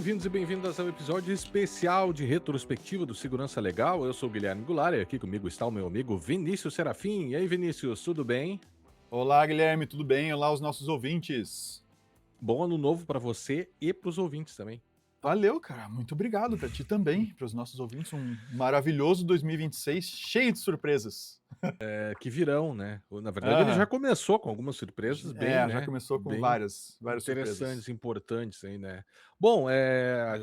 bem-vindos e bem-vindas ao episódio especial de retrospectiva do Segurança Legal. Eu sou o Guilherme Goulart e aqui comigo está o meu amigo Vinícius Serafim. E aí, Vinícius, tudo bem? Olá, Guilherme, tudo bem? Olá, os nossos ouvintes. Bom ano novo para você e para os ouvintes também. Valeu, cara. Muito obrigado para ti também, para os nossos ouvintes. Um maravilhoso 2026, cheio de surpresas. Que virão, né? Na verdade, ele já Aham. começou com algumas surpresas bem, Já né? começou com Bem várias interessantes, surpresas. importantes aí, né? Bom,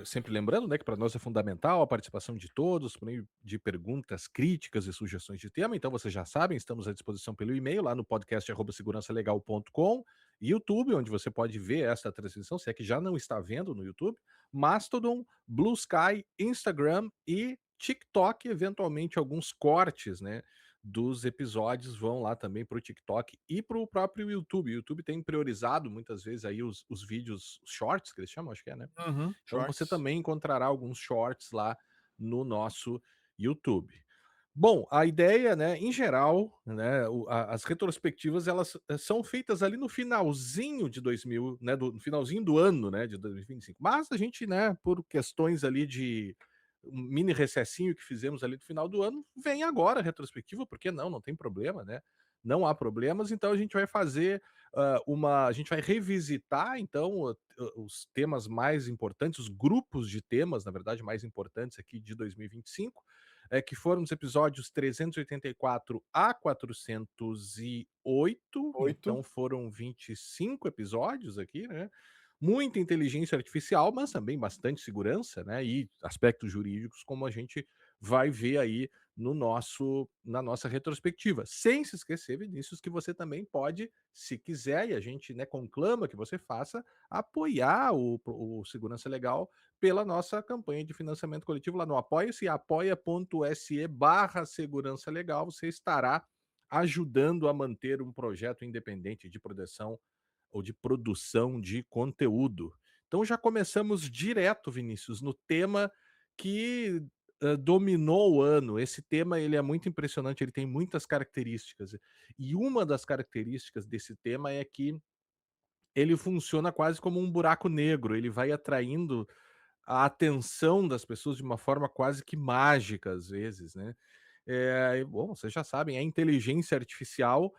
sempre lembrando, né, que para nós é fundamental a participação de todos, por meio de perguntas, críticas e sugestões de tema. Então, vocês já sabem, estamos à disposição pelo e-mail lá no podcast@segurançalegal.com, YouTube, onde você pode ver esta transmissão, se é que já não está vendo no YouTube, Mastodon, Blue Sky, Instagram e TikTok, eventualmente alguns cortes, né, dos episódios vão lá também para o TikTok e para o próprio YouTube. O YouTube tem priorizado muitas vezes aí os vídeos os shorts, que eles chamam, acho que é, né? Uhum, Então você shorts. também encontrará alguns shorts lá no nosso YouTube. Bom, a ideia, né, em geral, né, as retrospectivas elas são feitas ali no finalzinho de 2000, né, no finalzinho do ano, né, de 2025. Mas a gente, né, por questões ali de um mini recessinho que fizemos ali no final do ano, vem agora a retrospectiva, porque não, não tem problema, né? Não há problemas, então a gente vai fazer a gente vai revisitar então os temas mais importantes, os grupos de temas, na verdade, mais importantes aqui de 2025, que foram os episódios 384 a 408, 8. então foram 25 episódios aqui, né? Muita inteligência artificial, mas também bastante segurança, né? E aspectos jurídicos, como a gente vai ver aí na nossa retrospectiva. Sem se esquecer, Vinícius, que você também pode, se quiser, e a gente, né, conclama que você faça, apoiar o Segurança Legal pela nossa campanha de financiamento coletivo lá no Apoia-se, apoia.se/segurança legal. Você estará ajudando a manter um projeto independente de proteção ou de produção de conteúdo. Então já começamos direto, Vinícius, no tema que dominou o ano. Esse tema ele é muito impressionante, ele tem muitas características. E uma das características desse tema é que ele funciona quase como um buraco negro, ele vai atraindo a atenção das pessoas de uma forma quase que mágica, às vezes, né? Bom, vocês já sabem, a inteligência artificial.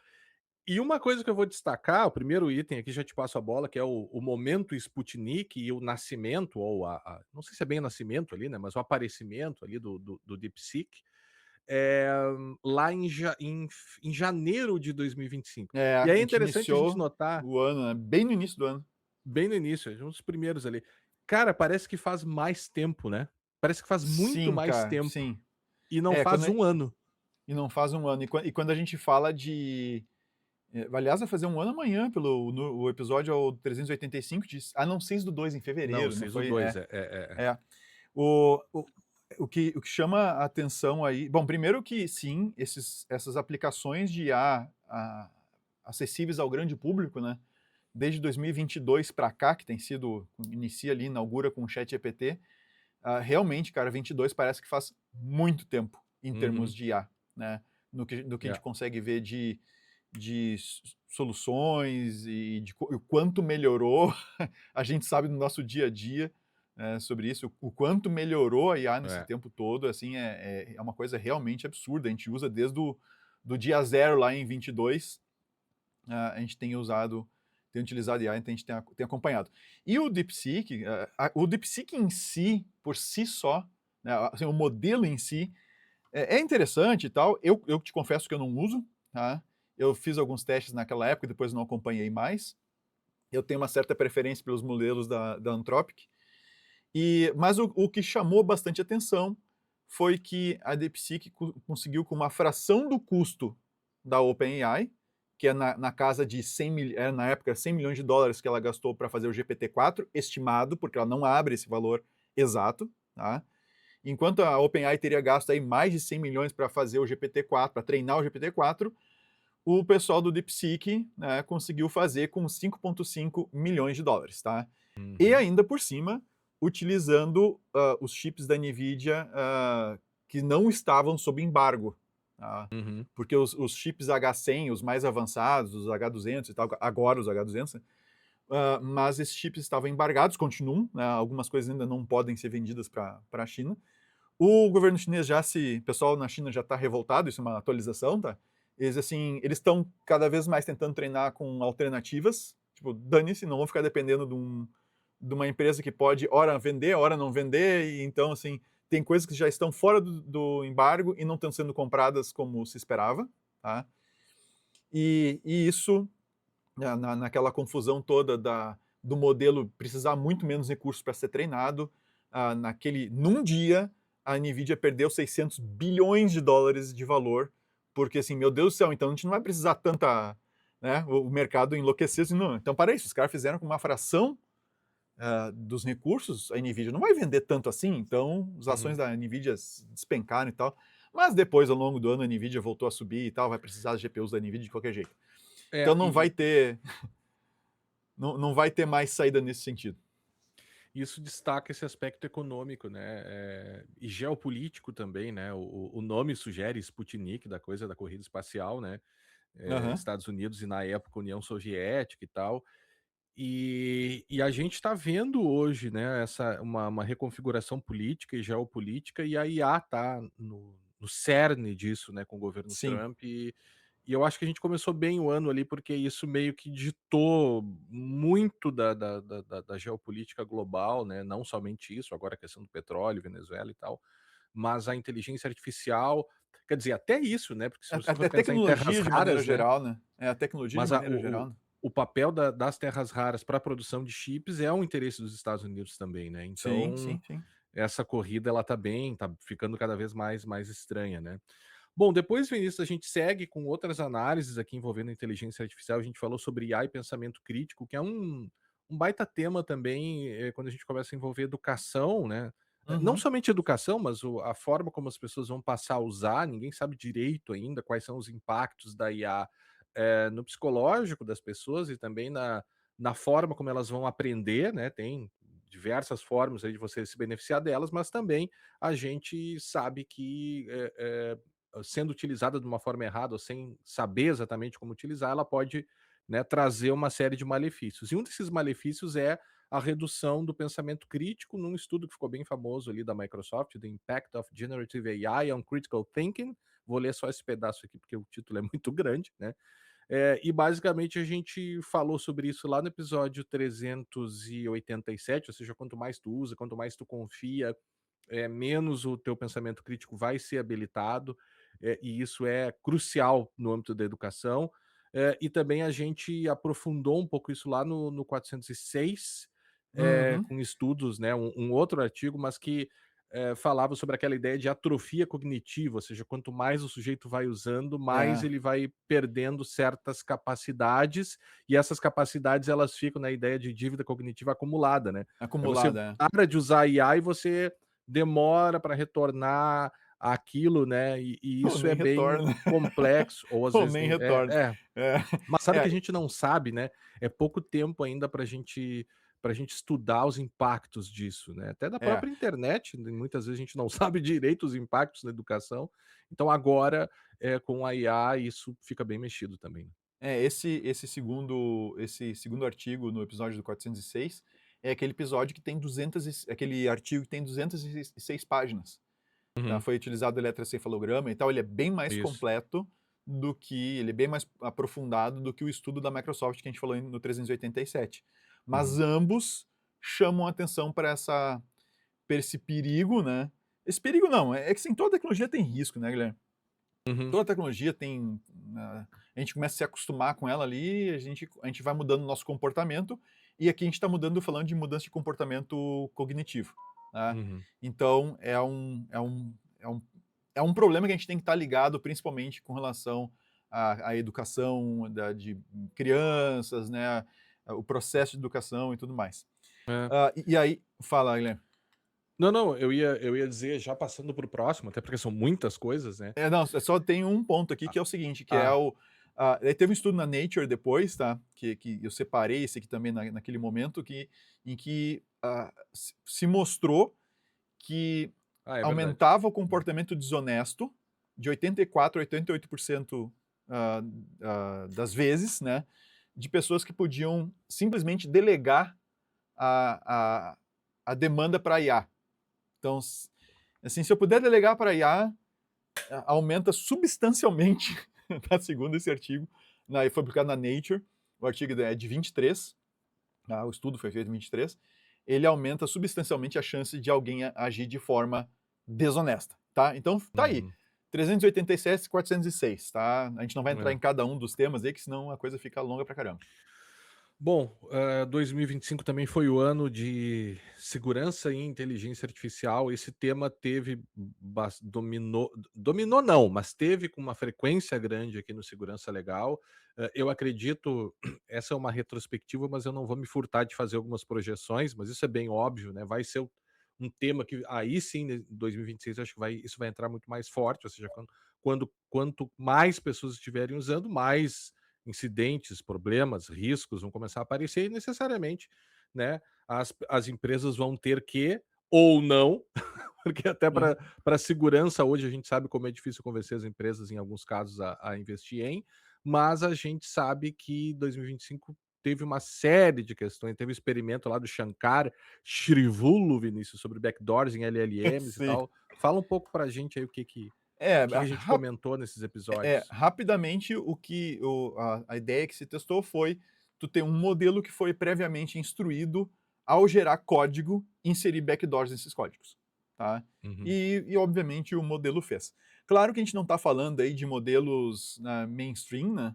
E uma coisa que eu vou destacar, o primeiro item aqui, já te passo a bola, que é o momento Sputnik e o nascimento, ou não sei se é bem o nascimento ali, né? Mas o aparecimento ali do DeepSeek, é, lá em janeiro de 2025. É, E a aí é gente interessante a gente iniciou notar, o ano, né? Bem no início do ano. bem no início, um dos primeiros ali. Cara, parece que faz mais tempo, né? Parece que faz muito Sim, mais cara, tempo. sim. E não É, faz um ano. e não faz um ano. E quando a gente fala de aliás, vai fazer um ano amanhã, o episódio é o 385, a não ser do 2 em Não, fevereiro, não 6 ou foi? 2, É. O, o, o que chama a atenção aí. Bom, primeiro que sim, essas aplicações de IA acessíveis ao grande público, né? Desde 2022 para cá, que tem sido, inicia ali, inaugura com o ChatGPT, realmente, cara, 22 parece que faz muito tempo em termos Uhum, de IA, né? Do que a é, gente consegue ver de soluções e o quanto melhorou, a gente sabe no nosso dia a dia, sobre isso, o quanto melhorou a IA nesse é. tempo todo, assim, é uma coisa realmente absurda. A gente usa desde do dia zero lá em 22, a gente tem utilizado IA, então a gente tem acompanhado. E o DeepSeek em si, por si só, né, assim, o modelo em si, é interessante e tal. Eu te confesso que eu não uso, tá? Eu fiz alguns testes naquela época, depois não acompanhei mais. Eu tenho uma certa preferência pelos modelos da Anthropic. Mas o que chamou bastante atenção foi que a DeepSeek conseguiu, com uma fração do custo da OpenAI, que é na casa de 100 na época 100 milhões de dólares que ela gastou para fazer o GPT-4, estimado, porque ela não abre esse valor exato, tá? Enquanto a OpenAI teria gasto aí mais de 100 milhões para fazer o GPT-4, para treinar o GPT-4, o pessoal do DeepSeek, né, conseguiu fazer com 5,5 milhões de dólares, tá? E Uhum. ainda por cima, utilizando os chips da NVIDIA que não estavam sob embargo, tá? Uhum. Porque os chips H100, os mais avançados, os H200 e tal, agora os H200, mas esses chips estavam embargados, continuam, né, algumas coisas ainda não podem ser vendidas para a China. O governo chinês o pessoal na China já está revoltado, isso é uma atualização, tá? Eles assim, eles estão cada vez mais tentando treinar com alternativas, tipo, dane-se, não vão ficar dependendo de uma empresa que pode ora vender, ora não vender, e então assim, tem coisas que já estão fora do embargo e não estão sendo compradas como se esperava, tá? E isso, naquela confusão toda do modelo precisar muito menos recursos para ser treinado, num dia, a NVIDIA perdeu 600 bilhões de dólares de valor, porque assim, meu Deus do céu, então a gente não vai precisar tanta, né, o mercado enlouqueceu, assim, não, então para isso, os caras fizeram com uma fração dos recursos, a NVIDIA não vai vender tanto assim, então as ações Uhum. da NVIDIA despencaram e tal, mas depois, ao longo do ano, a NVIDIA voltou a subir e tal, vai precisar das GPUs da NVIDIA de qualquer jeito. Então É, não vai ter, não vai ter mais saída nesse sentido. isso destaca esse aspecto econômico, né, e geopolítico também, né, o nome sugere Sputnik, da coisa da corrida espacial, né, Aham. Estados Unidos e na época União Soviética e tal. E a gente está vendo hoje, né, uma reconfiguração política e geopolítica, e a IA está no cerne disso, né, com o governo Sim. Trump. E eu acho que a gente começou bem o ano ali, porque isso meio que ditou muito da geopolítica global, né? Não somente isso, agora a questão do petróleo, Venezuela e tal, mas a inteligência artificial, quer dizer, até isso, né? Porque se você for Até pensar em terras tecnologia de maneira raras, né? geral, né? É, a tecnologia de Mas maneira geral, né? o papel das terras raras para a produção de chips é um interesse dos Estados Unidos também, né? Sim, Então, sim, sim. essa corrida ela tá ficando cada vez mais estranha, né? Bom, depois, Vinícius, a gente segue com outras análises aqui envolvendo inteligência artificial. A gente falou sobre IA e pensamento crítico, que é um baita tema também, quando a gente começa a envolver educação, né? Não Uhum. somente educação, mas a forma como as pessoas vão passar a usar, ninguém sabe direito ainda quais são os impactos da IA no psicológico das pessoas e também na forma como elas vão aprender, né? Tem diversas formas aí de você se beneficiar delas, mas também a gente sabe que sendo utilizada de uma forma errada ou sem saber exatamente como utilizar, ela pode, né, trazer uma série de malefícios. E um desses malefícios é a redução do pensamento crítico, num estudo que ficou bem famoso ali da Microsoft, The Impact of Generative AI on Critical Thinking. Vou ler só esse pedaço aqui porque o título é muito grande, né? E basicamente a gente falou sobre isso lá no episódio 387, ou seja, quanto mais tu usa, quanto mais tu confia, menos o teu pensamento crítico vai ser habilitado, e isso é crucial no âmbito da educação. E também a gente aprofundou um pouco isso lá no 406, Uhum. com estudos, né, um outro artigo, mas que falava sobre aquela ideia de atrofia cognitiva, ou seja, quanto mais o sujeito vai usando, mais É, ele vai perdendo certas capacidades, e essas capacidades elas ficam na ideia de dívida cognitiva acumulada, né? É você acumulada, é. para de usar a IA e você demora para retornar aquilo, né, e Ou isso é nem bem retorna. complexo, ou às Ou vezes nem nem retorna. É, mas sabe que a é, gente não sabe, né, é pouco tempo ainda para gente estudar os impactos disso, né, até da é. própria internet, né, muitas vezes a gente não sabe direito os impactos na educação, então agora, com a IA isso fica bem mexido também. Esse segundo artigo no episódio do 406 é aquele episódio que tem 200 aquele artigo que tem 206 páginas, tá? Uhum, Foi utilizado o eletroencefalograma e tal, ele é bem mais isso. completo ele é bem mais aprofundado do que o estudo da Microsoft que a gente falou no 387. Mas Uhum, ambos chamam atenção para esse perigo, né? Esse perigo não, é que sim, toda tecnologia tem risco, né, Guilherme? uhum. Toda tecnologia tem. A gente começa a se acostumar com ela ali, a gente vai mudando o nosso comportamento, e aqui a gente está mudando, falando de mudança de comportamento cognitivo. Né? Uhum. Então, é um problema que a gente tem que estar ligado, principalmente com relação à educação de crianças, né? O processo de educação e tudo mais. É. E aí, fala, Guilherme. Não, não, eu ia dizer, já passando para o próximo, até porque são muitas coisas, né. Não, só tem um ponto aqui Ah, que é o seguinte, que é ah, aí teve um estudo na Nature depois, tá, que eu separei esse aqui também naquele momento em que se mostrou que é verdade. aumentava o Uhum. comportamento desonesto de 84 a 88% das vezes, né, de pessoas que podiam simplesmente delegar a, a, a demanda para IA. Então, assim, se eu puder delegar para IA, aumenta substancialmente, tá? Segundo esse artigo, foi publicado na Nature, o artigo é de 23, o estudo foi feito em 23, ele aumenta substancialmente a chance de alguém agir de forma desonesta, tá? Então, tá aí, Uhum. 387 e 406, tá? A gente não vai entrar É. em cada um dos temas aí, que senão a coisa fica longa pra caramba. Bom, 2025 também foi o ano de segurança e inteligência artificial. Esse tema teve dominou não, mas teve com uma frequência grande aqui no Segurança Legal. Eu acredito, essa é uma retrospectiva, mas eu não vou me furtar de fazer algumas projeções, mas isso é bem óbvio, né, vai ser um tema que aí sim, em 2026, acho que isso vai entrar muito mais forte, ou seja, quanto mais pessoas estiverem usando, mais incidentes, problemas, riscos vão começar a aparecer e necessariamente, né, as empresas vão ter que, ou não, porque até Uhum. para segurança hoje a gente sabe como é difícil convencer as empresas em alguns casos a investir em, mas a gente sabe que 2025 teve uma série de questões, teve um experimento lá do Shankar Shrivulu, Vinícius, sobre backdoors em LLMs e Sim. tal. Fala um pouco pra gente aí É, o que que a gente comentou nesses episódios. rapidamente a ideia que se testou foi tu ter um modelo que foi previamente instruído ao gerar código, inserir backdoors nesses códigos, tá? Uhum, E obviamente o modelo fez. Claro que a gente não está falando aí de modelos mainstream, né?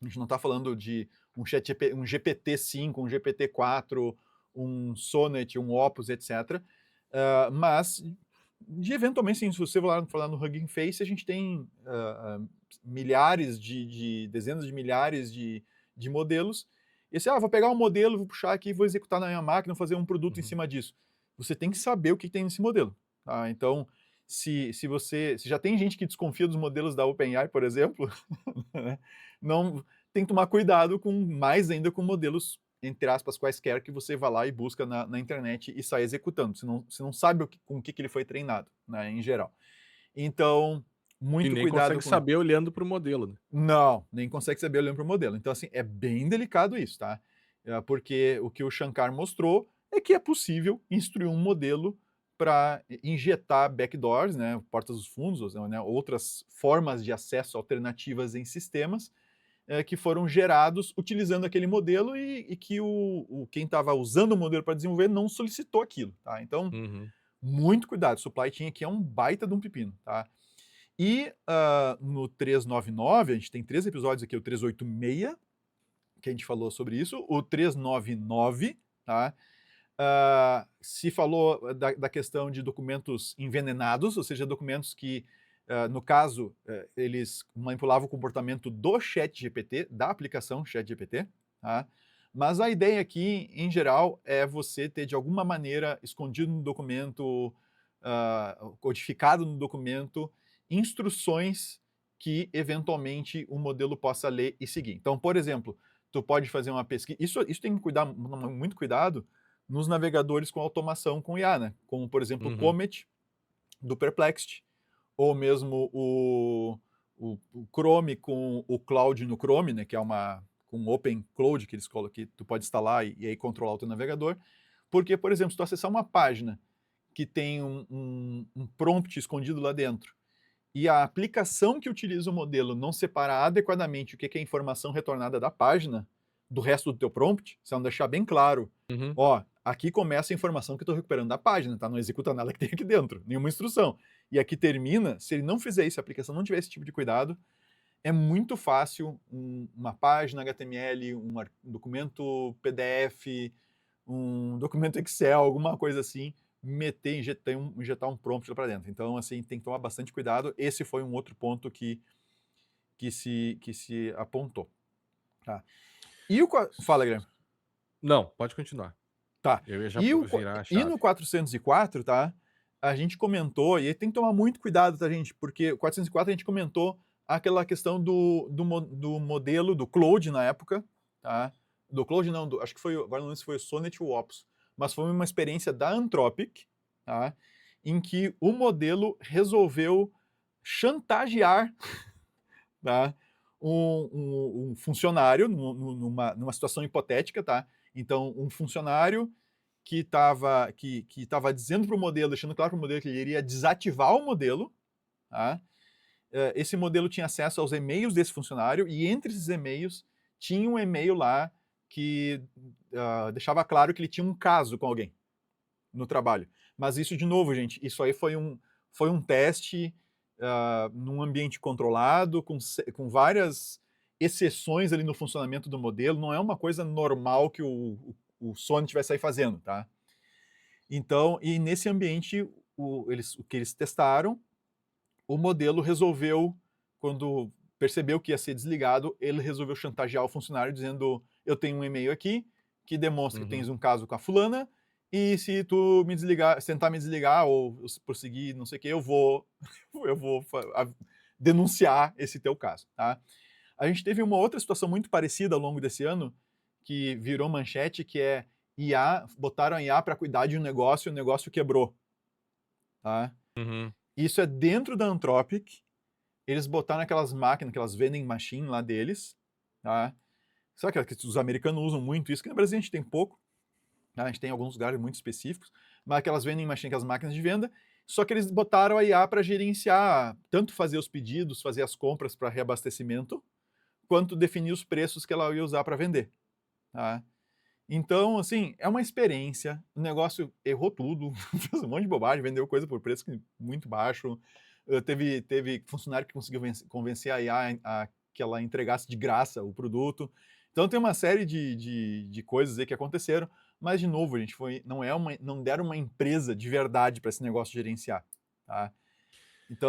A gente não está falando de um GPT-5, um GPT-4, um Sonnet, um Opus, etc. Mas, de eventualmente, sim, se você falar no Hugging Face, a gente tem milhares dezenas de milhares de modelos. E você, vou pegar um modelo, vou puxar aqui, vou executar na minha máquina, fazer um produto em uhum. cima disso. Você tem que saber o que tem nesse modelo. Tá? Então, se já tem gente que desconfia dos modelos da OpenAI, por exemplo, né, não tem que tomar cuidado com mais ainda com modelos, entre aspas, quaisquer que você vai lá e busca na internet e sai executando. Você não sabe com o que ele foi treinado, né, em geral. Então, E muito nem cuidado consegue com isso. saber olhando para o modelo, né. Não, nem consegue saber olhando para o modelo. Então, assim, é bem delicado isso, tá? Porque o que o Shankar mostrou é que é possível instruir um modelo para injetar backdoors, né, portas dos fundos, né, outras formas de acesso alternativas em sistemas, que foram gerados utilizando aquele modelo e que quem estava usando o modelo para desenvolver não solicitou aquilo, tá? Então, Uhum. muito cuidado, supply chain aqui é um baita de um pepino, tá? E no 399, a gente tem 3 episódios aqui, o 386, que a gente falou sobre isso, o 399, tá? Se falou da questão de documentos envenenados, ou seja, documentos que, no caso, eles manipulavam o comportamento do ChatGPT, da aplicação ChatGPT, tá? Mas a ideia aqui, em geral, é você ter de alguma maneira escondido no documento, codificado no documento, instruções que eventualmente o modelo possa ler e seguir. Então, por exemplo, tu pode fazer uma pesquisa. Isso tem que cuidar, muito cuidado nos navegadores com automação com IA, né? Como, por exemplo, o Uhum. Comet do Perplexity, ou mesmo o Chrome com o Cloud no Chrome, né? Que é com Open Cloud que eles colocam, que tu pode instalar e aí controlar o teu navegador. Porque, por exemplo, se tu acessar uma página que tem um prompt escondido lá dentro e a aplicação que utiliza o modelo não separa adequadamente o que é a informação retornada da página do resto do teu prompt, se não deixar bem claro, Uhum. ó, aqui começa a informação que eu estou recuperando da página, tá? Não executa nada que tem aqui dentro, nenhuma instrução. E aqui termina, se ele não fizer isso, se a aplicação não tiver esse tipo de cuidado, é muito fácil uma página HTML, um documento PDF, um documento Excel, alguma coisa assim, injetar um prompt lá para dentro. Então, assim, tem que tomar bastante cuidado. Esse foi um outro ponto que se apontou. Tá. Fala, Guilherme. Não, pode continuar. Tá. Eu ia já E, virar a e chave. no 404, tá? A gente comentou, e aí tem que tomar muito cuidado, tá, gente? Porque o 404 a gente comentou aquela questão do modelo, do Cloud na época, tá? Do Cloud não, acho que foi, agora não lembro se foi o Sonnet ou o Opus, mas foi uma experiência da Anthropic, tá? Em que o modelo resolveu chantagear, tá? um funcionário numa situação hipotética, tá? Então, um funcionário que estava dizendo para o modelo, deixando claro para o modelo que ele iria desativar o modelo, tá? Esse modelo tinha acesso aos e-mails desse funcionário e entre esses e-mails tinha um e-mail lá que deixava claro que ele tinha um caso com alguém no trabalho. Mas isso, de novo, gente, isso aí foi um teste num ambiente controlado, com várias exceções ali no funcionamento do modelo. Não é uma coisa normal que o Sony tivesse aí fazendo, tá? Então, e nesse ambiente, o que eles testaram, o modelo resolveu, quando percebeu que ia ser desligado, ele resolveu chantagear o funcionário dizendo: eu tenho um e-mail aqui que demonstra que Uhum. tens um caso com a fulana, e se tu me desligar, se tentar me desligar ou prosseguir, não sei o que, eu vou, eu vou denunciar esse teu caso, tá? A gente teve uma outra situação muito parecida ao longo desse ano, que virou manchete, que é IA, botaram a IA para cuidar de um negócio e o negócio quebrou, tá? Uhum. Isso é dentro da Anthropic, eles botaram aquelas máquinas, aquelas vending machine lá deles, tá? Sabe que os americanos usam muito isso, que no Brasil a gente tem pouco, tá? A gente tem alguns lugares muito específicos, mas aquelas vending machine, aquelas máquinas de venda, só que eles botaram a IA para gerenciar, tanto fazer os pedidos, fazer as compras para reabastecimento, quanto definir os preços que ela ia usar para vender, tá? Então, assim, é uma experiência, o negócio errou tudo, fez um monte de bobagem, vendeu coisa por preço muito baixo, teve funcionário que conseguiu convencer a IA que ela entregasse de graça o produto. Então tem uma série de coisas aí que aconteceram, mas de novo, gente, não deram uma empresa de verdade para esse negócio gerenciar, tá?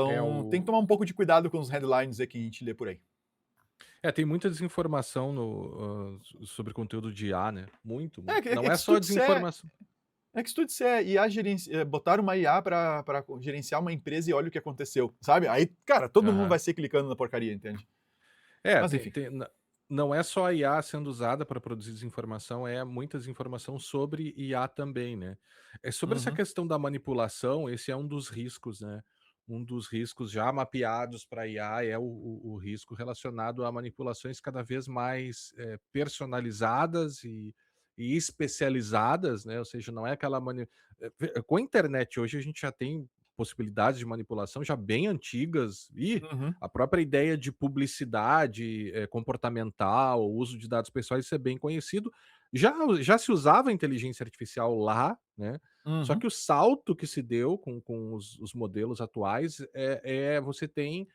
É Então tem que o tomar um pouco de cuidado com os headlines aí que a gente lê por aí. tem muita desinformação sobre conteúdo de IA, né, muito. Não É é que se tu só disser, desinformação. se tu disser IA botar uma IA para gerenciar uma empresa e olha o que aconteceu, sabe? Aí, cara, todo mundo Aham. vai ser clicando na porcaria, entende? É, Mas enfim. não é só a IA sendo usada para produzir desinformação, é muita desinformação sobre IA também, né. É sobre essa Uhum, questão da manipulação, esse é um dos riscos, né. Um dos riscos já mapeados para IA é o risco relacionado a manipulações cada vez mais, personalizadas e especializadas, né, ou seja, não é aquela com a internet hoje a gente já tem possibilidades de manipulação já bem antigas, e uhum, a própria ideia de publicidade, comportamental, o uso de dados pessoais, isso é bem conhecido. Já se usava inteligência artificial lá, né, só uhum, que o salto que se deu com os modelos atuais você tem,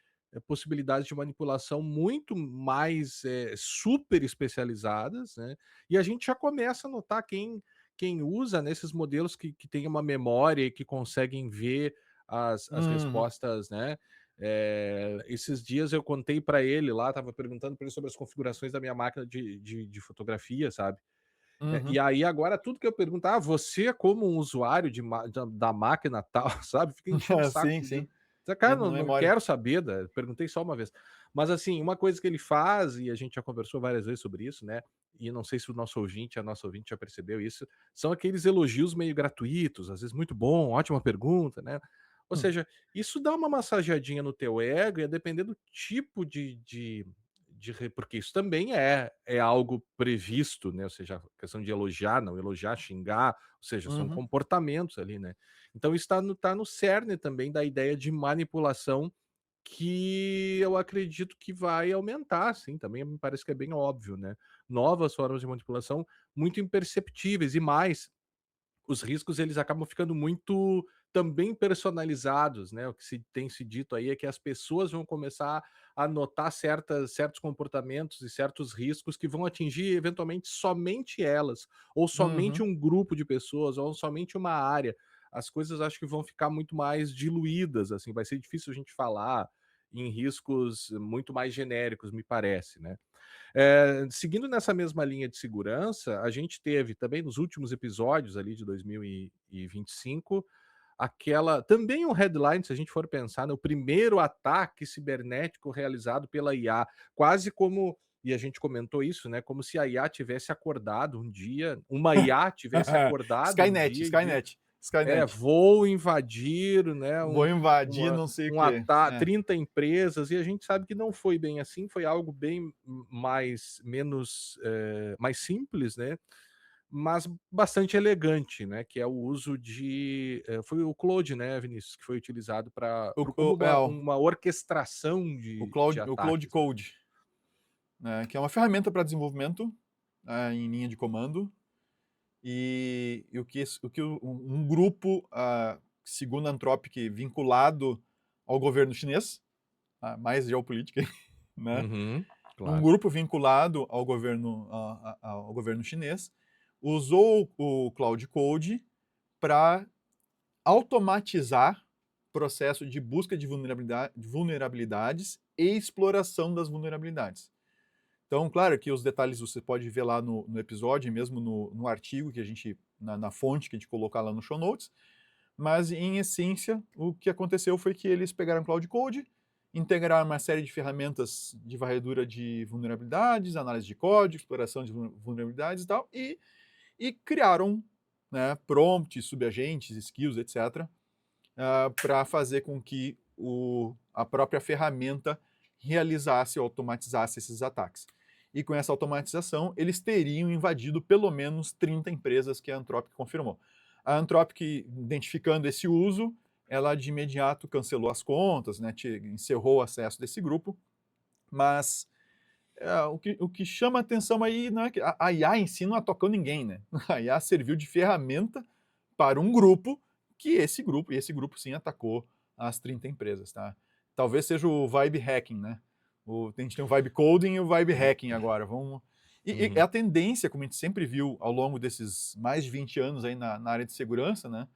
possibilidades de manipulação muito mais, super especializadas, né, e a gente já começa a notar quem usa nesses modelos que tem uma memória e que conseguem ver as uhum, respostas, né. Esses dias eu contei para ele lá, estava perguntando para ele sobre as configurações da minha máquina de fotografia, sabe. E uhum. aí agora tudo que eu pergunto: "Ah, você como um usuário de ma da máquina tal", sabe, fica enchendo o saco Sim, pedindo. sim. Cara, Entra na não memória. quero saber, perguntei só uma vez. Mas assim, uma coisa que ele faz, e a gente já conversou várias vezes sobre isso, né, e não sei se o nosso ouvinte, a nossa ouvinte já percebeu isso, são aqueles elogios meio gratuitos, às vezes muito bom, ótima pergunta, né. Ou Hum, seja, isso dá uma massageadinha no teu ego e a depender do tipo porque isso também é algo previsto, né, ou seja, a questão de elogiar, não elogiar, xingar, ou seja, são uhum, comportamentos ali, né. Então isso tá no cerne também da ideia de manipulação, que eu acredito que vai aumentar, sim, também me parece que é bem óbvio, né. Novas formas de manipulação muito imperceptíveis e mais, os riscos eles acabam ficando muito também personalizados, né, o que se tem se dito aí é que as pessoas vão começar a notar certos comportamentos e certos riscos que vão atingir eventualmente somente elas, ou somente uhum, um grupo de pessoas, ou somente uma área. As coisas acho que vão ficar muito mais diluídas, assim, vai ser difícil a gente falar em riscos muito mais genéricos, me parece, né. Seguindo nessa mesma linha de segurança, a gente teve também nos últimos episódios ali de 2025, aquela também um headline, se a gente for pensar, no primeiro ataque cibernético realizado pela IA, quase como e a gente comentou isso, né, como se a IA tivesse acordado um dia, uma IA tivesse acordado um Skynet, dia e dito Skynet. Skynet. vou invadir, né, Vou invadir uma não sei o um quê. ata É. 30 empresas, e a gente sabe que não foi bem assim, foi algo bem menos, mais simples, né, mas bastante elegante, né, que é o uso foi o Claude, né, Vinícius, que foi utilizado como O é, uma orquestração de o Cloud ataques, né. Code, né, que é uma ferramenta para desenvolvimento, em linha de comando, e o que um grupo, segundo a Anthropic, vinculado ao governo chinês, mais geopolítica, né, Uhum, um claro. grupo vinculado ao governo chinês usou o Cloud Code para automatizar o processo de busca de vulnerabilidades e exploração das vulnerabilidades. Então, claro que os detalhes você pode ver lá no episódio, mesmo no artigo que a gente, na fonte que a gente colocar lá no show notes, mas em essência, o que aconteceu foi que eles pegaram Cloud Code, integraram uma série de ferramentas de varredura de vulnerabilidades, análise de código, exploração de vulnerabilidades e tal, e criaram, né, prompts, subagentes, skills, etc., para fazer com que a própria ferramenta realizasse ou automatizasse esses ataques. E com essa automatização, eles teriam invadido pelo menos 30 empresas que a Anthropic confirmou. A Anthropic, identificando esse uso, ela de imediato cancelou as contas, né, encerrou o acesso desse grupo, mas o que chama atenção aí não é que a IA em si não atacou ninguém, né? A IA serviu de ferramenta para um grupo e esse grupo sim atacou as 30 empresas, tá? Talvez seja o vibe hacking, né? A gente tem o vibe coding e o vibe hacking agora. E é Uhum. a tendência, como a gente sempre viu ao longo desses mais de 20 anos aí na área de segurança, né?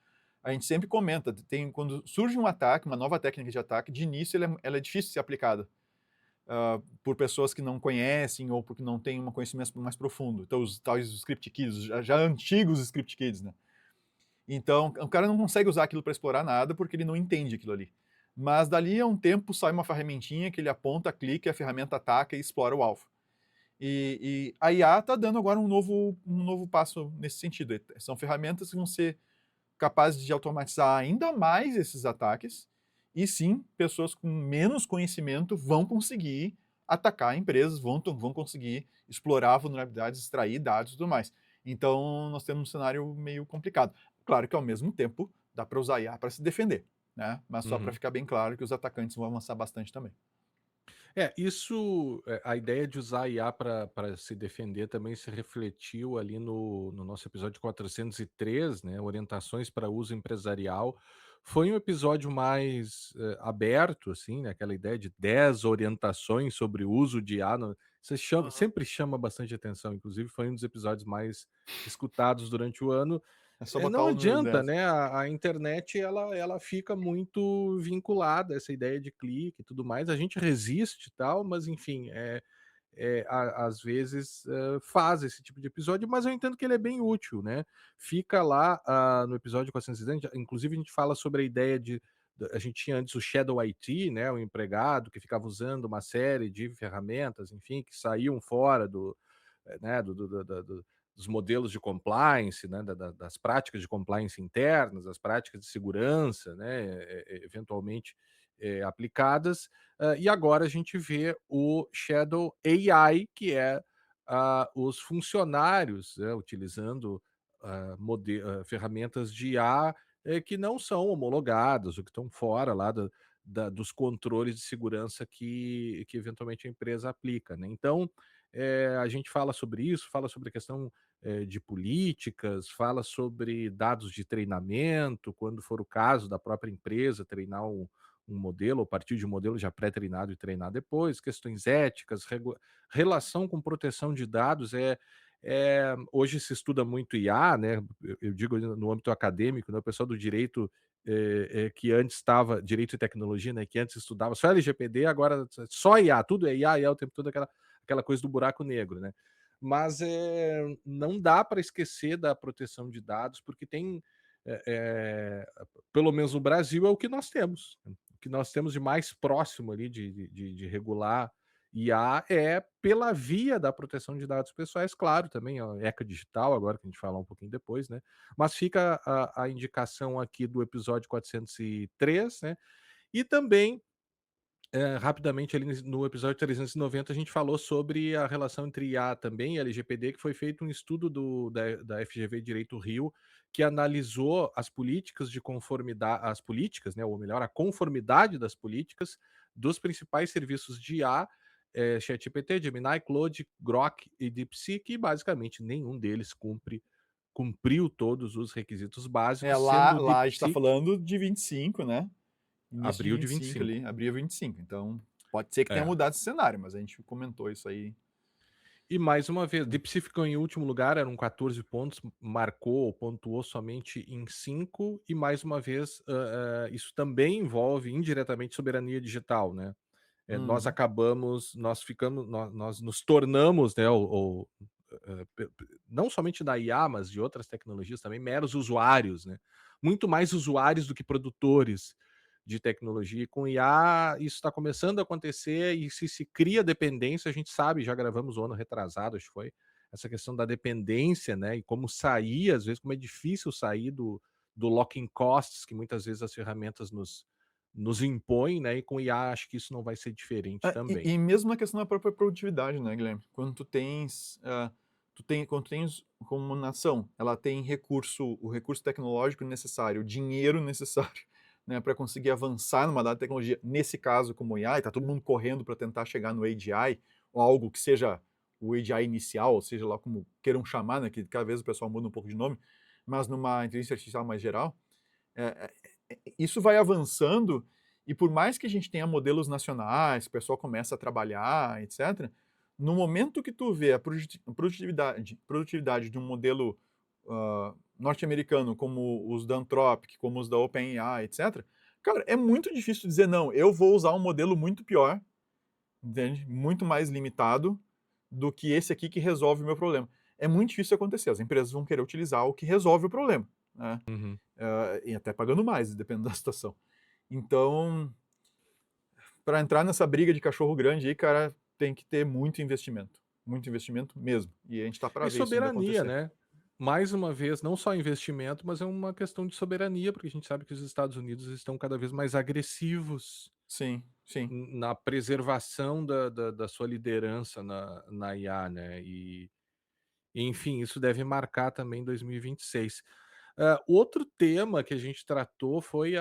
A gente sempre comenta, quando surge um ataque, uma nova técnica de ataque, de início ela é difícil de ser aplicada por pessoas que não conhecem ou porque não têm um conhecimento mais profundo. Então, os tais script kids, já antigos script kids, né? Então, o cara não consegue usar aquilo para explorar nada porque ele não entende aquilo ali. Mas dali a um tempo sai uma ferramentinha que ele aponta, clica, a ferramenta ataca e explora o alvo. E a IA está dando agora um novo passo nesse sentido. São ferramentas que vão ser capazes de automatizar ainda mais esses ataques. E sim, pessoas com menos conhecimento vão conseguir atacar empresas, vão conseguir explorar vulnerabilidades, extrair dados e tudo mais. Então, nós temos um cenário meio complicado. Claro que, ao mesmo tempo, dá para usar IA para se defender, né? Mas só para Uhum. ficar bem claro que os atacantes vão avançar bastante também. A ideia de usar a IA para se defender também se refletiu ali no nosso episódio 403, né, orientações para uso empresarial. Foi um episódio mais, aberto, assim, né, aquela ideia de 10 orientações sobre o uso de IA no você chama Uhum. sempre chama bastante atenção, inclusive foi um dos episódios mais escutados durante o ano. É só Não botar o número adianta, 10. né, a internet ela fica muito vinculada a essa ideia de clique e tudo mais, a gente resiste e tal, mas enfim, às vezes, faz esse tipo de episódio, mas eu entendo que ele é bem útil, né. Fica lá, no episódio 460, inclusive a gente fala sobre a ideia a gente tinha antes o Shadow IT, né, o empregado que ficava usando uma série de ferramentas, enfim, que saíam fora né, dos modelos de compliance, né, das práticas de compliance internas, das práticas de segurança, né, eventualmente aplicadas. E agora a gente vê o Shadow AI, que é os funcionários, né, utilizando ferramentas de IA que não são homologadas ou que estão fora lá dos controles de segurança que eventualmente a empresa aplica, né? Então, a gente fala sobre isso, fala sobre a questão de políticas, fala sobre dados de treinamento, quando for o caso da própria empresa treinar um modelo, ou partir de um modelo já pré-treinado e treinar depois, questões éticas, relação com proteção de dados hoje se estuda muito IA, né? Eu digo no âmbito acadêmico, né? O pessoal do direito que antes estava direito e tecnologia, né? Que antes estudava só LGPD, agora só IA, tudo é IA, IA o tempo todo aquela coisa do buraco negro, né? Mas não dá para esquecer da proteção de dados, porque tem, eh pelo menos no Brasil, é o que nós temos. Né? O que nós temos de mais próximo ali de regular IA é pela via da proteção de dados pessoais, claro, também a ECA digital, agora que a gente falar um pouquinho depois, né, mas fica a indicação aqui do episódio 403, né, e também rapidamente ali no episódio 390 a gente falou sobre a relação entre IA também e LGPD, que foi feito um estudo da FGV Direito Rio, que analisou as políticas de conformidade, as políticas, né, ou melhor, a conformidade das políticas dos principais serviços de IA, ChatGPT, Gemini, Claude, Grok e DeepSeek, e basicamente nenhum deles cumpriu todos os requisitos É, básicos, lá, sendo o lá a gente está DeepSeek falando de 25, né? Início de abril de 25 25. ali, abril 25. Então, pode ser que tenha É. mudado esse cenário, mas a gente comentou isso aí. E mais uma vez, Deep ficou em último lugar, eram 14 pontos, marcou, pontuou somente em 5, e mais uma vez, isso também envolve indiretamente soberania digital, né? Nós Uhum. acabamos, nós ficamos, nós nos tornamos, né, não somente da IA, mas de outras tecnologias também, meros usuários, né? Muito mais usuários do que produtores de tecnologia. E com IA, isso está começando a acontecer, e se cria dependência, a gente sabe, já gravamos o ano retrasado, acho que foi, essa questão da dependência, né? E como sair, às vezes, como é difícil sair do locking costs que muitas vezes as ferramentas nos impõem, né? E com IA acho que isso não vai ser diferente também. E mesmo na questão da própria produtividade, né, Guilherme? Quando tu tens como uma nação, ela tem o recurso tecnológico necessário, o dinheiro necessário, né, para conseguir avançar numa dada tecnologia, nesse caso como o AI, está todo mundo correndo para tentar chegar no AGI, ou algo que seja o AGI inicial, ou seja lá como queiram chamar, né, que cada vez o pessoal muda um pouco de nome, mas numa inteligência artificial mais geral, é, isso vai avançando, e por mais que a gente tenha modelos nacionais, o pessoal começa a trabalhar, etc., no momento que tu vê a produtividade de um modelo norte-americano, como os da Anthropic, como os da OpenAI, etc., cara, é muito difícil dizer, não, eu vou usar um modelo muito pior, entende? Muito mais limitado do que esse aqui que resolve o meu problema. É muito difícil acontecer, as empresas vão querer utilizar o que resolve o problema, né? Uhum. E até pagando mais, dependendo da situação. Então, para entrar nessa briga de cachorro grande aí, cara, tem que ter muito investimento mesmo. E a gente está para E ver isso ainda soberania, acontecer. né? Mais uma vez, não só investimento, mas é uma questão de soberania, porque a gente sabe que os Estados Unidos estão cada vez mais agressivos Sim, sim. na preservação da sua liderança na IA, né? Enfim, isso deve marcar também 2026. Outro tema que a gente tratou foi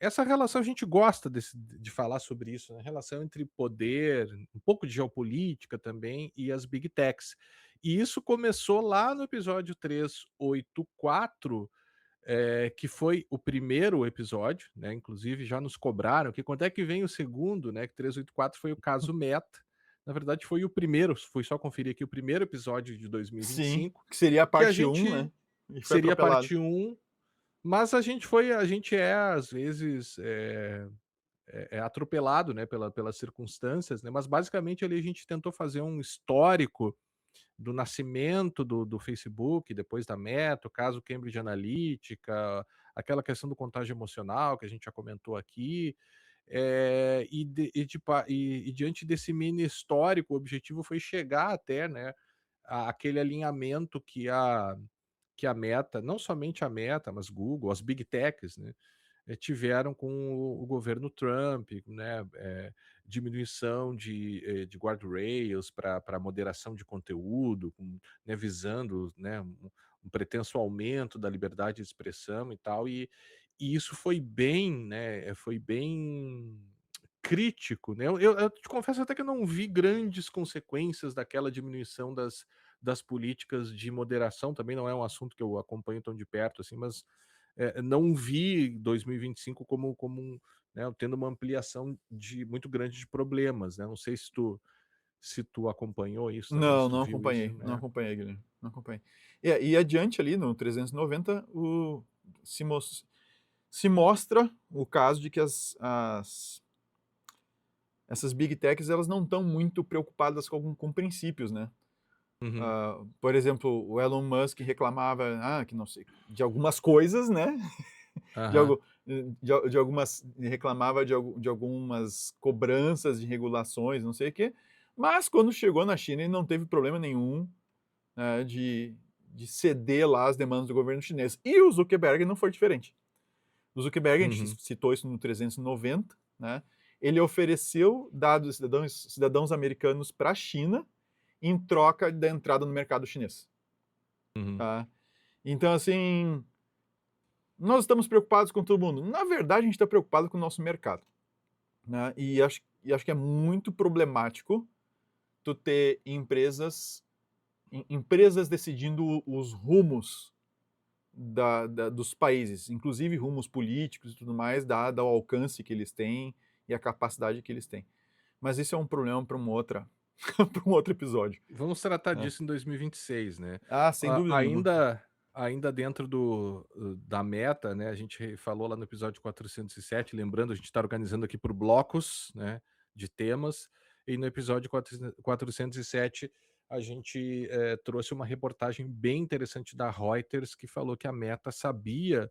essa relação, a gente gosta de falar sobre isso, né? A relação entre poder, um pouco de geopolítica também, e as big techs. E isso começou lá no episódio 384, que foi o primeiro episódio, né? Inclusive já nos cobraram que quando é que vem o segundo, né? Que 384 foi o caso Meta. Na verdade, foi o primeiro, fui só conferir aqui o primeiro episódio de Sim, 2025, que seria a que a parte um, gente né? E foi seria atropelado. parte um, mas a gente é às vezes atropelado, né, pelas circunstâncias, né? Mas basicamente ali a gente tentou fazer um histórico do nascimento do Facebook, depois da Meta, o caso Cambridge Analytica, aquela questão do contágio emocional que a gente já comentou aqui, e diante desse mini histórico, o objetivo foi chegar até, né, aquele alinhamento que a Meta, não somente a Meta, mas Google, as Big Techs, né, tiveram com o governo Trump, né, diminuição de guardrails para moderação de conteúdo, né, visando, né, um pretenso aumento da liberdade de expressão e tal, e isso foi bem, né, foi bem crítico, né? Eu te confesso até que eu não vi grandes consequências daquela diminuição das políticas de moderação, também não é um assunto que eu acompanho tão de perto assim, mas não vi 2025 né, tendo uma ampliação muito grande de problemas, né? Não sei se tu acompanhou isso também, Não, se tu viu isso, não né? acompanhei, Guilherme, não acompanhei. E adiante ali, no 390, se, mos- se mostra o caso de que essas big techs, elas não estão muito preocupadas com princípios, né? Uhum. Por exemplo, o Elon Musk reclamava, que não sei, de algumas coisas, né? De Aham. algo, de algumas reclamava de algumas cobranças de regulações, não sei o quê, mas quando chegou na China ele não teve problema nenhum, de ceder lá as demandas do governo chinês. E o Zuckerberg não foi diferente. O Zuckerberg, a gente Uhum, citou isso no 390, né, ele ofereceu dados cidadãos americanos para a China, em troca da entrada no mercado chinês, uhum. tá. Então assim, nós estamos preocupados com todo mundo. Na verdade, a gente está preocupado com o nosso mercado, né? E acho que é muito problemático tu ter empresas decidindo os rumos dos países, inclusive rumos políticos e tudo mais, dado ao alcance que eles têm e a capacidade que eles têm. Mas isso é um problema para uma outra, para um outro episódio, Vamos tratar né? disso em 2026, né. Ah, sem dúvida nenhuma. Ainda dentro da meta, né, a gente falou lá no episódio 407, lembrando, a gente está organizando aqui por blocos, né, de temas, e no episódio 407 a gente, trouxe uma reportagem bem interessante da Reuters que falou que a Meta sabia,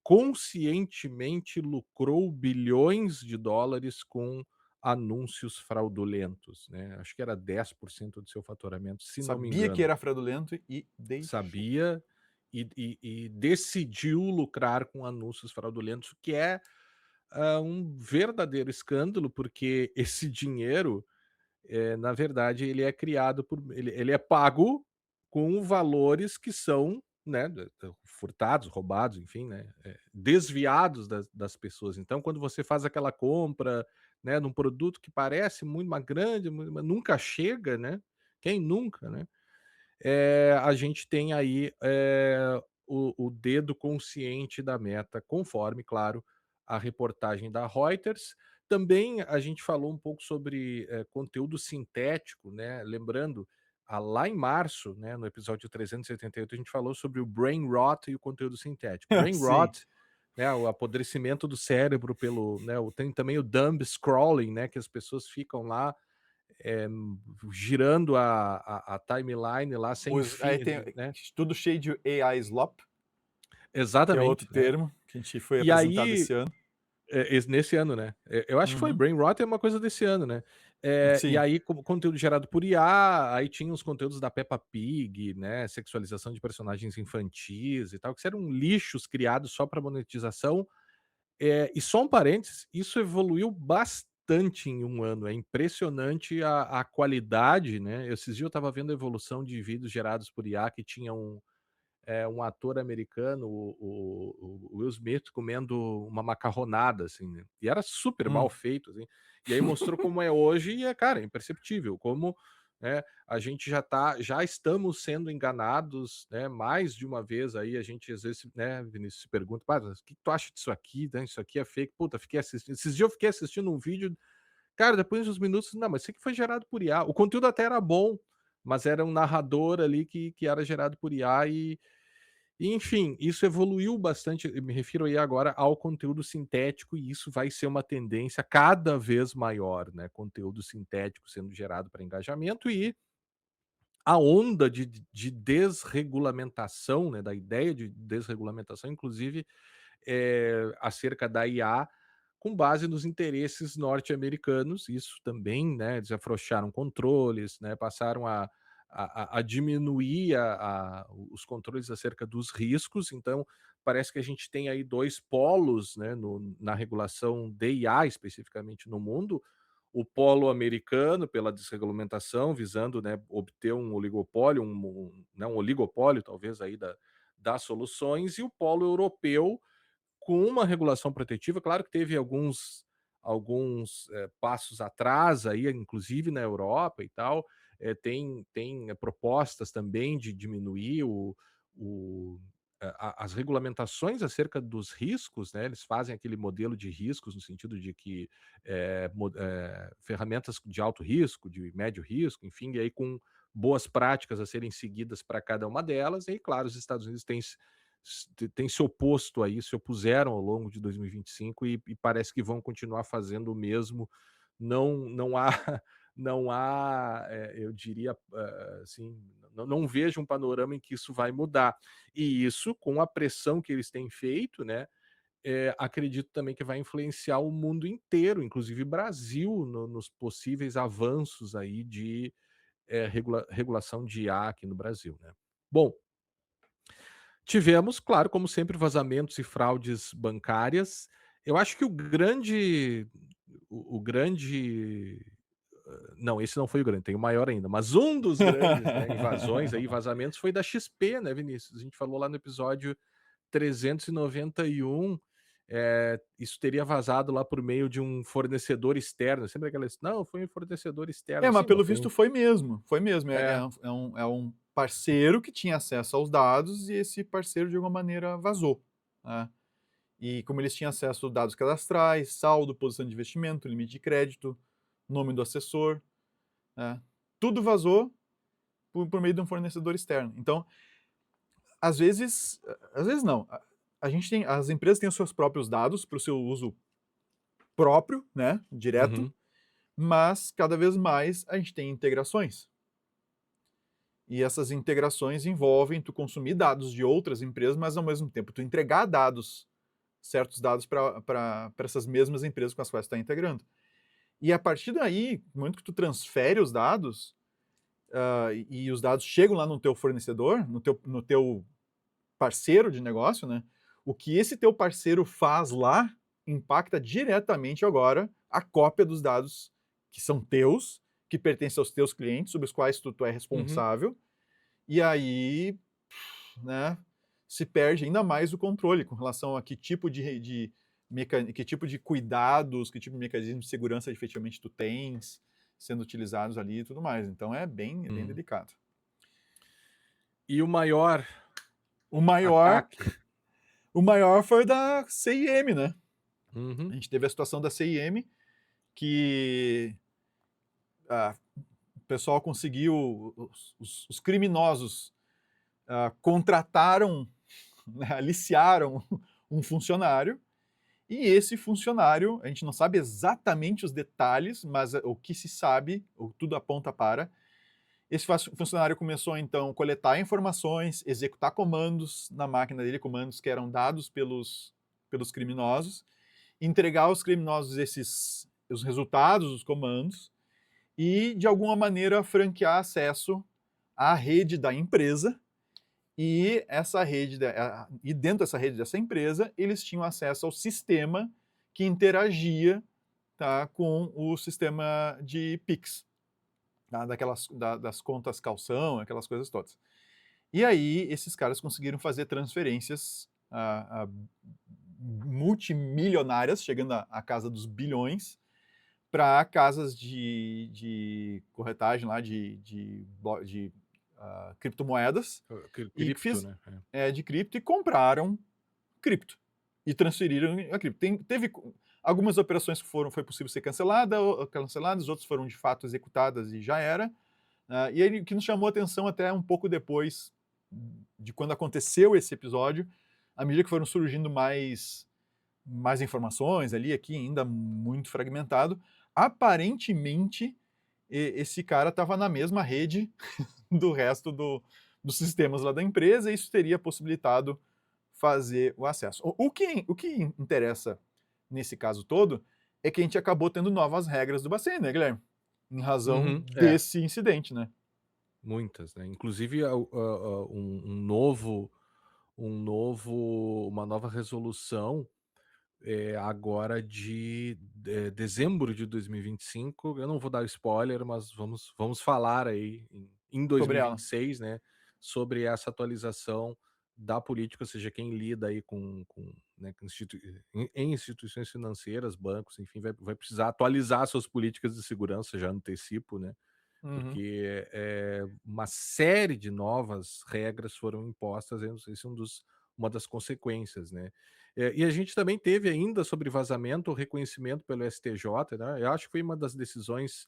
conscientemente lucrou bilhões de dólares com anúncios fraudulentos, né, acho que era 10% do seu faturamento, se não me Sabia que engano. era fraudulento e deixou. Sabia e decidiu lucrar com anúncios fraudulentos, o que é, um verdadeiro escândalo, porque esse dinheiro, na verdade, ele é criado por ele é pago com valores que são, né, furtados, roubados, enfim, né, desviados das pessoas. Então, quando você faz aquela compra, né, num produto que parece muito uma grande, mas nunca chega, né, quem nunca, né? A gente tem aí, o dedo consciente da Meta, conforme, claro, a reportagem da Reuters. Também a gente falou um pouco sobre, conteúdo sintético, né, lembrando, lá em março, né, no episódio 378, a gente falou sobre o brain rot e o conteúdo sintético. Brain Sim. rot, né, o apodrecimento do cérebro pelo, né, tem também o dumb scrolling, né, que as pessoas ficam lá, eh, girando a timeline lá sem Aí fim, tem né. tudo cheio de AI slop, que é outro Exatamente, né. termo que a gente foi E apresentado aí, esse ano. nesse ano, né. Eu acho que foi Uhum. Brain Rot é uma coisa desse ano, né. E Sim. aí como conteúdo gerado por IA, aí tinha os conteúdos da Peppa Pig, né, sexualização de personagens infantis e tal, que eram lixos criados só para monetização. E só um parênteses, isso evoluiu bastante em um ano, é impressionante a qualidade, né. Esses dias eu estava vendo a evolução de vídeos gerados por IA que tinha um ator americano, o Will Smith, comendo uma macarronada, assim, né, e era super mal Hum. feito, assim. E aí mostrou como é hoje e cara, é imperceptível, como, né, a gente já estamos sendo enganados, né, mais de uma vez aí, a gente às vezes, né, Vinícius, se pergunta: "Pá, o que que tu acha disso aqui, né, isso aqui é fake". Puta, fiquei assistindo esses dias eu fiquei assistindo um vídeo, cara, depois de uns minutos, não, mas isso aqui foi gerado por IA. O conteúdo até era bom, mas era um narrador ali que era gerado por IA e enfim, isso evoluiu bastante, eu me refiro aí agora ao conteúdo sintético e isso vai ser uma tendência cada vez maior, né, conteúdo sintético sendo gerado para engajamento e a onda de desregulamentação, né, da ideia de desregulamentação, inclusive, acerca da IA, com base nos interesses norte-americanos, isso também, né, eles afrouxaram controles, né, passaram a diminuir os controles acerca dos riscos, então parece que a gente tem aí 2 polos, né, na regulação de IA, especificamente no mundo, o polo americano pela desregulamentação, visando, né, obter um oligopólio, né, um oligopólio talvez aí das soluções, e o polo europeu com uma regulação protetiva. Claro que teve alguns passos atrás aí, inclusive na Europa e tal, tem propostas também de diminuir o as regulamentações acerca dos riscos, né, eles fazem aquele modelo de riscos no sentido de que, ferramentas de alto risco, de médio risco, enfim, e aí com boas práticas a serem seguidas para cada uma delas, e aí claro, os Estados Unidos têm se oposto a isso, se opuseram ao longo de 2025 e parece que vão continuar fazendo o mesmo. Não há não há, eu diria, assim, não vejo um panorama em que isso vai mudar. E isso com a pressão que eles têm feito, né, acredito também que vai influenciar o mundo inteiro, inclusive Brasil, nos possíveis avanços aí de regulação de IA aqui no Brasil, né. Bom, tivemos, claro, como sempre, vazamentos e fraudes bancárias. Eu acho que o grande não, esse não foi o grande, tem o maior ainda, mas um dos grandes, né, invasões aí, vazamentos foi da XP, né, Vinícius? A gente falou lá no episódio 391, isso teria vazado lá por meio de um fornecedor externo, sempre aquela "Não, foi um fornecedor externo", Mas sim, mas pelo foi um visto foi mesmo, foi mesmo. é, É um parceiro que tinha acesso aos dados e esse parceiro de alguma maneira vazou, né. E como eles tinham acesso a dados cadastrais, saldo, posição de investimento, limite de crédito, nome do assessor, né, tudo vazou por meio de um fornecedor externo. Então, às vezes não, a gente tem as empresas têm os seus próprios dados para o seu uso próprio, né, direto, uhum, mas cada vez mais a gente tem integrações. E essas integrações envolvem tu consumir dados de outras empresas, mas ao mesmo tempo tu entregar dados, certos dados para essas mesmas empresas com as quais tu está integrando. E a partir daí, no momento que tu transfere os dados, e os dados chegam lá no teu fornecedor, no teu parceiro de negócio, né? O que esse teu parceiro faz lá impacta diretamente agora a cópia dos dados que são teus, que pertencem aos teus clientes, sobre os quais tu é uhum. responsável, e aí, né, se perde ainda mais o controle com relação a que tipo que tipo de cuidados, que tipo de mecanismo de segurança efetivamente tu tens sendo utilizados ali e tudo mais. Então é bem Uhum. delicado. E o maior O maior, ataque o maior foi o da CIM, né? A uhum, gente teve a situação da CIM que o pessoal conseguiu, os criminosos contrataram, né, aliciaram um funcionário. E esse funcionário, a gente não sabe exatamente os detalhes, mas o que se sabe, tudo aponta para. Esse funcionário começou então a coletar informações, executar comandos na máquina dele, comandos que eram dados pelos criminosos, entregar aos criminosos os resultados dos comandos e, de alguma maneira, franquear acesso à rede da empresa. E essa e dentro dessa rede dessa empresa, eles tinham acesso ao sistema que interagia, tá, com o sistema de Pix, tá, das contas calção, aquelas coisas todas. E aí esses caras conseguiram fazer transferências multimilionárias, chegando à casa dos bilhões, para casas de corretagem lá de criptomoedas e cripto, né, é. de cripto e compraram cripto e transferiram a cripto. Teve algumas operações que foi possível ser canceladas, outras foram de fato executadas e já era. E aí, o que nos chamou a atenção até um pouco depois de quando aconteceu esse episódio, à medida que foram surgindo mais informações ali, aqui ainda muito fragmentado, aparentemente esse cara estava na mesma rede do resto dos sistemas lá da empresa, e isso teria possibilitado fazer o acesso. O que interessa nesse caso todo é que a gente acabou tendo novas regras do Bacen, né, Guilherme? Em razão Uhum, é, desse incidente, né? muitas, né, inclusive uma nova resolução, agora de dezembro de 2025, eu não vou dar spoiler, mas vamos falar aí em Sobre ela. 2026, né, sobre essa atualização da política, ou seja, quem lida aí né, com em instituições financeiras, bancos, enfim, vai precisar atualizar suas políticas de segurança, já antecipo, né, Uhum. porque, uma série de novas regras foram impostas, esse é uma das consequências, né. E a gente também teve ainda sobre vazamento, o reconhecimento pelo STJ, né, eu acho que foi uma das decisões,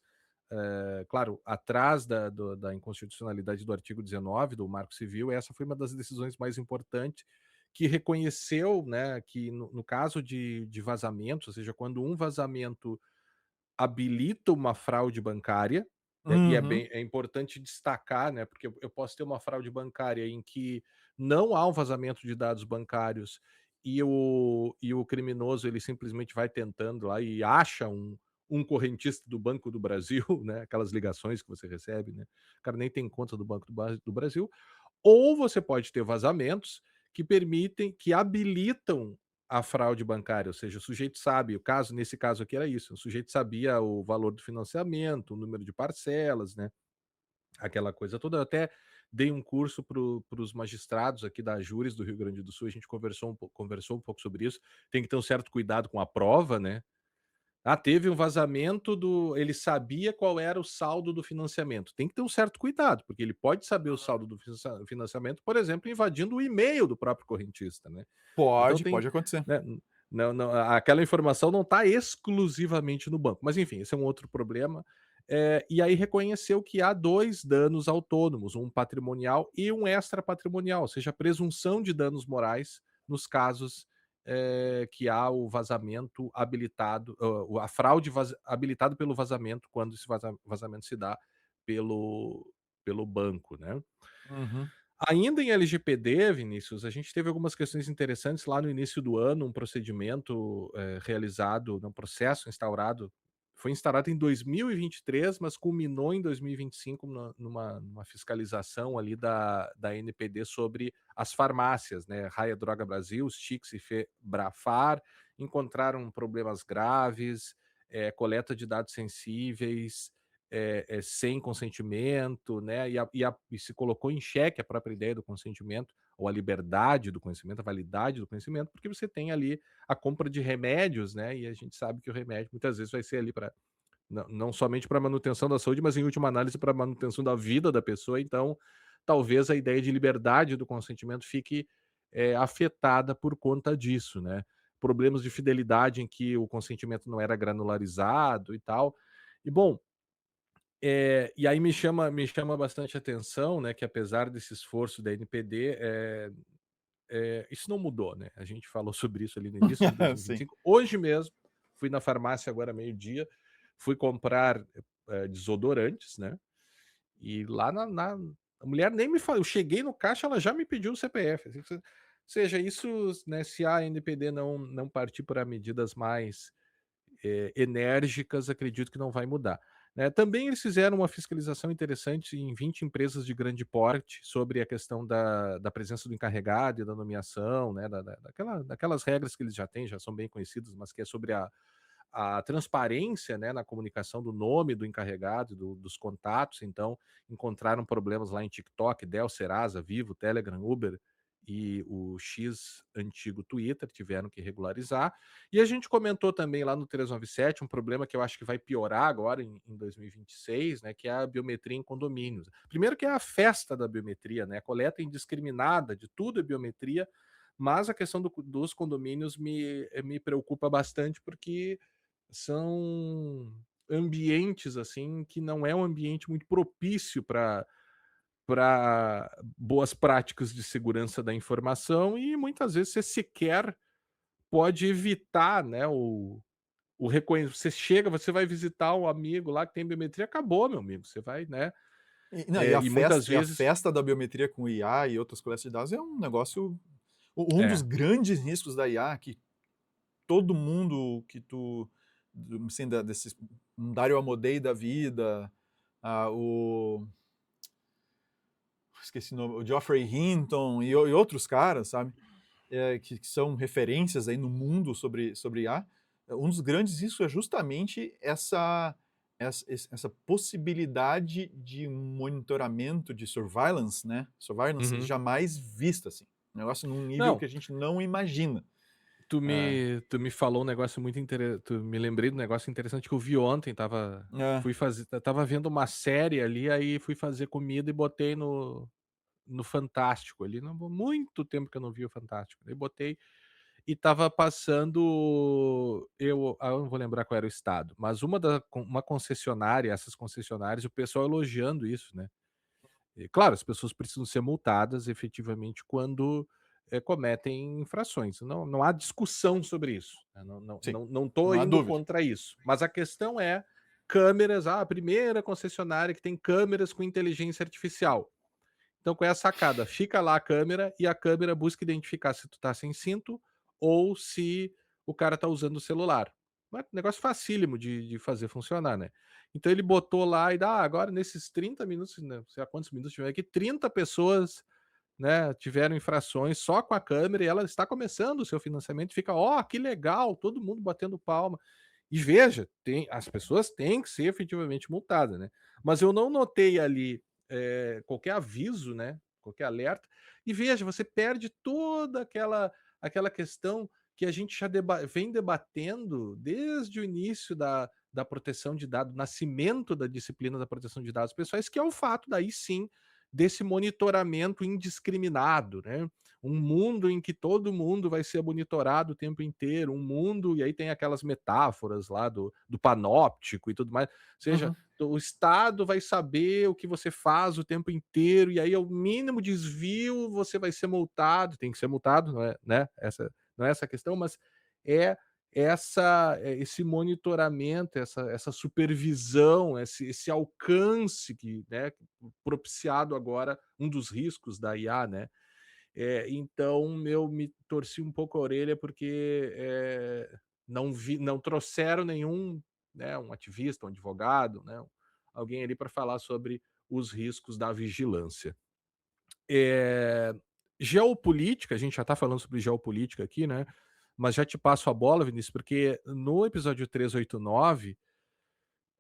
claro, atrás da inconstitucionalidade do artigo 19 do Marco Civil, essa foi uma das decisões mais importantes, que reconheceu, né, que no caso de vazamentos, ou seja, quando um vazamento habilita uma fraude bancária, né, e Uhum. é importante destacar, né, porque eu posso ter uma fraude bancária em que não há um vazamento de dados bancários e o criminoso ele simplesmente vai tentando lá e acha um correntista do Banco do Brasil, né, aquelas ligações que você recebe, né, o cara nem tem conta do Banco do Brasil, ou você pode ter vazamentos que habilitam a fraude bancária, ou seja, o sujeito sabe, nesse caso aqui era isso, o sujeito sabia o valor do financiamento, o número de parcelas, né, aquela coisa toda. Eu até dei um curso para os magistrados aqui da Júris do Rio Grande do Sul, a gente conversou um pouco sobre isso. Tem que ter um certo cuidado com a prova, né. Ah, teve um vazamento ele sabia qual era o saldo do financiamento. Tem que ter um certo cuidado, porque ele pode saber o saldo do financiamento, por exemplo, invadindo o e-mail do próprio correntista, né. Então tem, Pode acontecer. né, não, aquela informação não está exclusivamente no banco. Mas enfim, esse é um outro problema. E aí reconheceu que há 2 danos autônomos, um patrimonial e um extrapatrimonial, ou seja, a presunção de danos morais nos casos, que há o vazamento habilitado, a fraude habilitado pelo vazamento, quando esse vazamento se dá pelo banco, né. Uhum. Ainda em LGPD, Vinícius, a gente teve algumas questões interessantes lá no início do ano, um procedimento, realizado, né, um processo instaurado foi instaurado em 2023, mas culminou em 2025 numa fiscalização ali da NPD sobre as farmácias, né, Raia Droga Brasil, Stix e Febrafar, encontraram problemas graves, coleta de dados sensíveis, sem consentimento, né, e se colocou em xeque a própria ideia do consentimento, ou a liberdade do conhecimento, a validade do conhecimento, porque você tem ali a compra de remédios, né, e a gente sabe que o remédio muitas vezes vai ser ali para não somente para manutenção da saúde, mas em última análise para manutenção da vida da pessoa, então talvez a ideia de liberdade do consentimento fique, afetada por conta disso, né. Problemas de fidelidade em que o consentimento não era granularizado e tal. E bom, e aí me chama bastante atenção, né, que apesar desse esforço da NPD, isso não mudou, né, a gente falou sobre isso ali no início de Sim. 2025. Hoje mesmo, fui na farmácia agora meio-dia, fui comprar, desodorantes, né, e lá a mulher nem me falou, eu cheguei no caixa, ela já me pediu o CPF, assim, seja, isso, né, se a NPD não partir para medidas mais enérgicas, acredito que não vai mudar, né. Também eles fizeram uma fiscalização interessante em 20 empresas de grande porte sobre a questão da presença do encarregado e da nomeação, né, daquelas regras que eles já têm, já são bem conhecidas, mas que é sobre a transparência, né, na comunicação do nome do encarregado, dos contatos. Então encontraram problemas lá em TikTok, Dell, Serasa, Vivo, Telegram, Uber e o X antigo Twitter, tiveram que regularizar. E a gente comentou também lá no 397 um problema que eu acho que vai piorar agora em 2026, né, que é a biometria em condomínios. Primeiro que é a festa da biometria, né, a coleta indiscriminada de tudo é biometria, mas a questão dos condomínios me preocupa bastante, porque são ambientes, assim, que não é um ambiente muito propício para boas práticas de segurança da informação, e muitas vezes você sequer pode evitar, né, o reconhecimento. Você chega, você vai visitar um amigo lá que tem biometria, acabou, meu amigo, você vai, né, E não, e e muitas a vezes festa da biometria com IA e outras coletas de dados é um negócio, um dos é. grandes riscos da IA, que todo mundo que tu, assim, desses, um Dario Amodei da vida, o esqueci o nome, o Geoffrey Hinton e outros caras, sabe, que são referências aí no mundo sobre IA, um dos grandes riscos é justamente essa possibilidade de monitoramento, de surveillance Uhum. jamais vista, assim, um negócio num nível Não, que a gente não imagina. tu É, me tu me falou um negócio muito interessante. Tu me lembrei de um negócio interessante que eu vi ontem, é. tava vendo uma série ali, aí fui fazer comida e botei no Fantástico ali, não muito tempo que eu não via o Fantástico, aí botei e tava passando, eu não vou lembrar qual era o estado, mas uma concessionária, essas concessionárias, o pessoal elogiando isso, né. E claro, as pessoas precisam ser multadas efetivamente quando, cometem infrações, não há discussão sobre isso, né, Sim, não tô não há indo dúvida. contra isso, mas a questão é câmeras, a primeira concessionária que tem câmeras com inteligência artificial. Então qual é a sacada? Fica lá a câmera e a câmera busca identificar se tu tá sem cinto ou se o cara tá usando o celular. É um negócio facílimo de fazer funcionar, né. Então ele botou lá e dá: "Ah, agora nesses 30 minutos", né, não sei lá quantos minutos tiver aqui, 30 pessoas, né, tiveram infrações só com a câmera e ela está começando o seu financiamento, fica: "Ó, que legal", todo mundo batendo palma. E veja, as pessoas têm que ser efetivamente multadas, né. Mas eu não notei ali, qualquer aviso, né, qualquer alerta. E veja, você perde toda aquela questão que a gente já vem debatendo desde o início da proteção de dados, nascimento da disciplina da proteção de dados pessoais, que é o fato daí sim, desse monitoramento indiscriminado, né. Um mundo em que todo mundo vai ser monitorado o tempo inteiro, um mundo e aí tem aquelas metáforas lá do panóptico e tudo mais, ou seja, Uhum. o Estado vai saber o que você faz o tempo inteiro, e aí ao mínimo desvio você vai ser multado, tem que ser multado, não é, né, não é essa a questão, mas é esse monitoramento, essa supervisão, esse alcance que, né, propiciado agora um dos riscos da IA, né. Então eu me torci um pouco a orelha porque, não trouxeram nenhum, né, um ativista, um advogado, né, alguém ali para falar sobre os riscos da vigilância. Eh, Geopolítica, a gente já está falando sobre geopolítica aqui, né, mas já te passo a bola, Vinícius, porque no episódio 389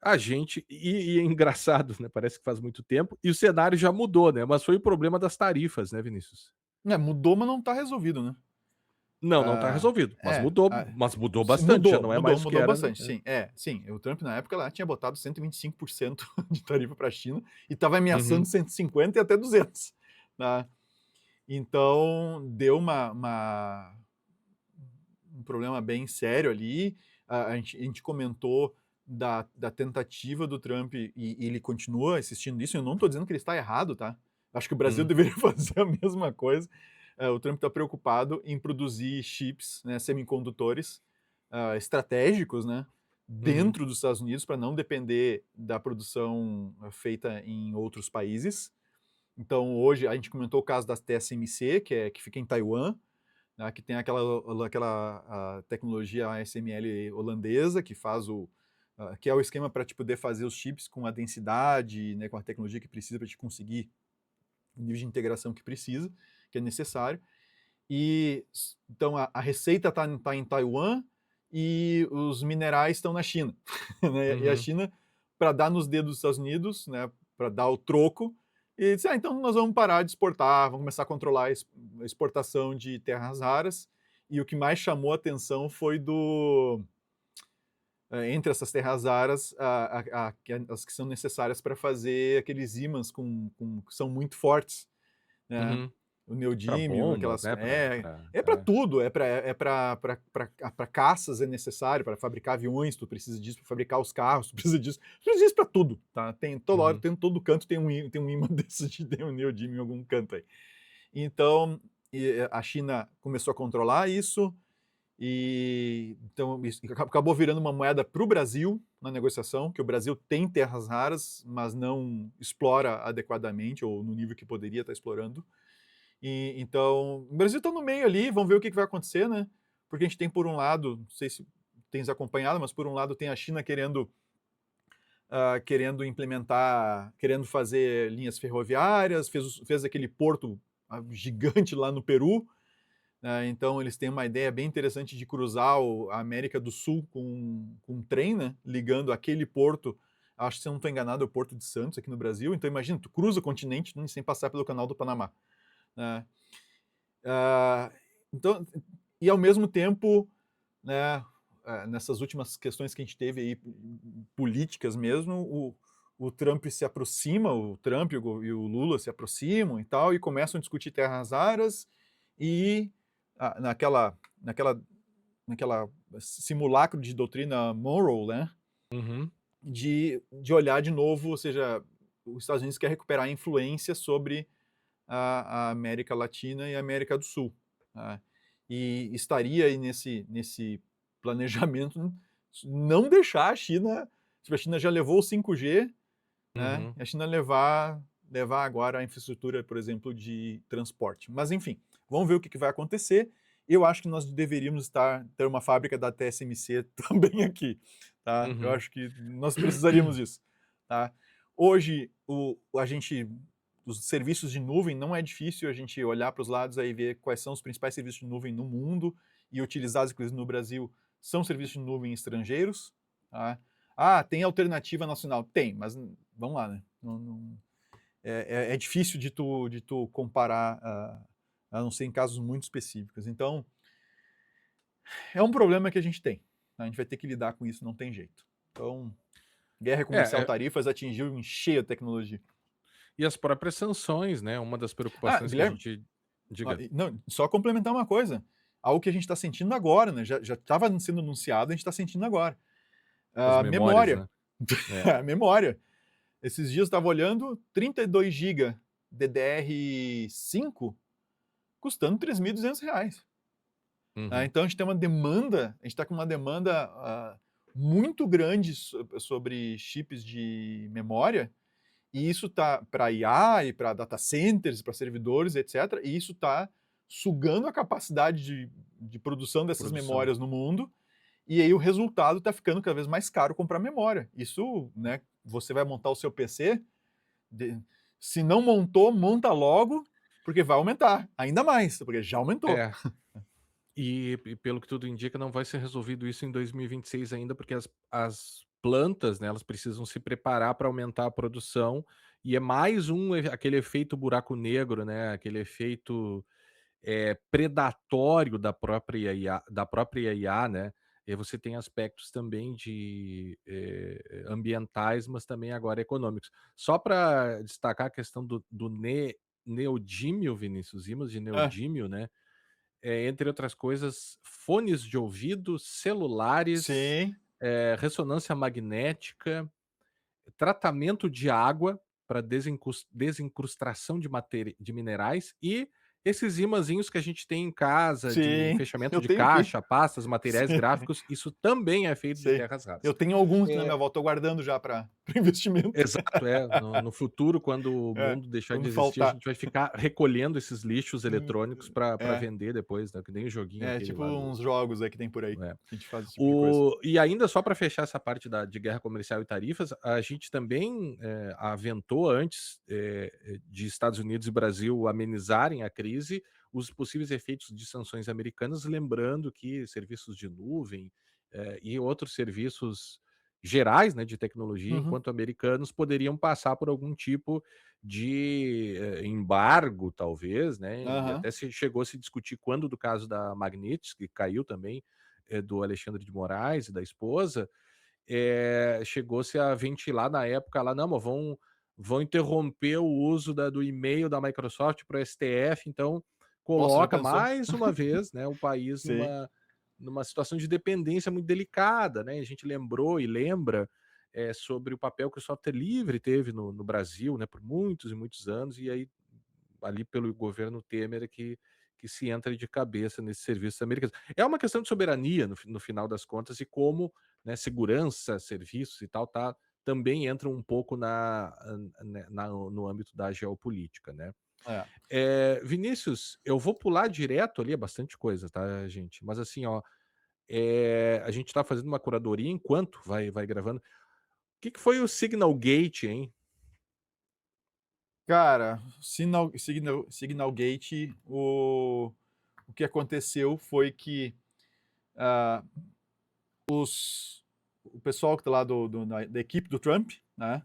a gente e é engraçado, né, parece que faz muito tempo, e o cenário já mudou, né, mas foi o problema das tarifas, né, Vinícius? É, mudou, mas não tá resolvido, né? Não, não está Ah, resolvido, é, mas mudou se bastante, já mudou, não é mudou, mais o que mudou era, né. bastante, sim. Sim, o Trump na época lá tinha botado 125% de tarifa para a China e estava ameaçando Uhum, 150 e até 200, tá. Então deu um problema bem sério ali. A gente comentou da tentativa do Trump e ele continua insistindo nisso. Eu não estou dizendo que ele está errado, tá? Acho que o Brasil hum, deveria fazer a mesma coisa. O Trump está preocupado em produzir chips, né, semicondutores estratégicos, né, uhum, dentro dos Estados Unidos para não depender da produção feita em outros países. Então, hoje, a gente comentou o caso da TSMC, que fica em Taiwan, né, que tem aquela tecnologia ASML holandesa, que faz que é o esquema para te poder fazer os chips com a densidade, né, com a tecnologia que precisa para te conseguir o nível de integração que precisa, que é necessário. Então a receita está em Taiwan e os minerais estão na China. Né? E a uhum. China, para dar nos dedos dos Estados Unidos, né, para dar o troco, e disse: então nós vamos parar de exportar, vamos começar a controlar a exportação de terras raras. E o que mais chamou a atenção foi entre essas terras raras, as que são necessárias para fazer aqueles ímãs que são muito fortes, né? Uhum. O Pra neodímio, bombas, aquelas. né, É para tudo, é para caças é necessário, para fabricar aviões, tu precisa disso, para fabricar os carros, tu precisa disso para tudo, tá? Tem toda hora, uhum, tem em todo canto tem um ímã desses tem um neodímio em algum canto aí. Então, a China começou a controlar isso, e então isso acabou virando uma moeda para o Brasil na negociação, que o Brasil tem terras raras, mas não explora adequadamente ou no nível que poderia estar explorando. Então, o Brasil está no meio ali, vamos ver o que vai acontecer, né? Porque a gente tem, por um lado, não sei se tens acompanhado, mas por um lado tem a China querendo implementar, querendo fazer linhas ferroviárias, fez aquele porto gigante lá no Peru, né? Então eles têm uma ideia bem interessante de cruzar a América do Sul com um trem, né? Ligando aquele porto, acho que se eu não estou enganado, é o Porto de Santos aqui no Brasil. Então imagina, tu cruza o continente sem passar pelo Canal do Panamá, né? Ah, então, e ao mesmo tempo, né, nessas últimas questões que a gente teve aí, políticas mesmo, o Trump se aproxima, o Trump e o Lula se aproximam e tal, e começam a discutir terras raras, e naquela simulacro de doutrina Monroe, né, uhum. de olhar de novo, ou seja, os Estados Unidos quer recuperar a influência sobre a América Latina e a América do Sul, né? E estaria aí nesse planejamento não deixar a China, tipo, a China já levou o 5G, né? Uhum. A China levar agora a infraestrutura, por exemplo, de transporte. Mas enfim, vamos ver o que vai acontecer. Eu acho que nós deveríamos ter uma fábrica da TSMC também aqui, tá? Eu Uhum. acho que nós precisaríamos disso, tá? Hoje, a gente, os serviços de nuvem, não é difícil a gente olhar para os lados aí e ver quais são os principais serviços de nuvem no mundo e utilizados, inclusive no Brasil, são serviços de nuvem estrangeiros, tá? Ah, tem alternativa nacional? Tem, mas vamos lá, né? É difícil de tu comparar, a não ser em casos muito específicos. Então, é um problema que a gente tem. A gente vai ter que lidar com isso, não tem jeito. Então, guerra comercial, É, tarifas atingiu em cheio a tecnologia. e as próprias sanções, né? Uma das Ah, preocupações que a Guilherme, gente diga. não, só complementar uma coisa. Algo que a gente está sentindo agora, né? Já estava sendo anunciado, a gente está sentindo agora. As memórias, Memória. né? É. Memória. Esses dias eu estava olhando 32 GB DDR5 custando R$ 3.200. Uhum. Então a gente tem uma demanda, a gente está com uma demanda muito grande sobre chips de memória, e isso está para IA e para data centers, para servidores, etc. E isso está sugando a capacidade de produção dessas Produção. memórias no mundo, e aí o resultado está ficando cada vez mais caro comprar memória. Isso, né, você vai montar o seu PC, de- se não montou, monta logo, porque vai aumentar ainda mais, porque já aumentou. É. E pelo que tudo indica, não vai ser resolvido isso em 2026 ainda, porque as plantas, né, elas precisam se preparar para aumentar a produção, e é mais aquele efeito buraco negro, né, aquele efeito, predatório da própria IA, né. E aí você tem aspectos também de, ambientais, mas também agora econômicos. Só para destacar a questão do neodímio, Vinícius, ímãs de Ah, neodímio, né, entre outras coisas, fones de ouvido, celulares, sim, ressonância magnética, tratamento de água para desincrustação de minerais e esses imãzinhos que a gente tem em casa de sim, fechamento eu de tenho aqui. caixa, pastas, materiais Sim, gráficos, isso também é feito de sei. terras raras. Eu tenho alguns aqui na É, minha volta, tô guardando já para investimento. exato, no futuro, quando o É, mundo deixar de quando existir, a faltar. gente vai ficar recolhendo esses lixos eletrônicos para É, vender depois, né, que nem o joguinho é aquele tipo lá do uns jogos aí que tem por aí, é. que a gente faz esse tipo de coisa. E ainda só para fechar essa parte de guerra comercial e tarifas, a gente também, aventou antes, de Estados Unidos e Brasil amenizarem a crise, os possíveis efeitos de sanções americanas, lembrando que serviços de nuvem, e outros serviços gerais, né, de tecnologia, Uhum, enquanto americanos, poderiam passar por algum tipo de, embargo, talvez, né, e aham, até se chegou a se discutir quando do caso da Magnitsky, que caiu também, do Alexandre de Moraes e da esposa, chegou-se a ventilar na época lá, não, mas vão interromper o uso do e-mail da Microsoft para o STF, então nossa, já coloca pensou? mais uma vez, né, o país Sim. numa situação de dependência muito delicada, né? A gente lembrou e lembra sobre o papel que o software livre teve no Brasil, né, por muitos e muitos anos, e aí ali pelo governo Temer é que se entra de cabeça nesses serviços americanos. É uma questão de soberania no final das contas e como, né, segurança, serviços e tal, também entram um pouco no âmbito da geopolítica, né. É. Vinícius, eu vou pular direto ali, é bastante coisa, tá, gente, mas assim, ó, a gente tá fazendo uma curadoria enquanto vai gravando. O que que foi o Signal Gate, hein? Cara, Signal Gate, o que aconteceu foi que, ah, o pessoal que tá lá da equipe do Trump, né,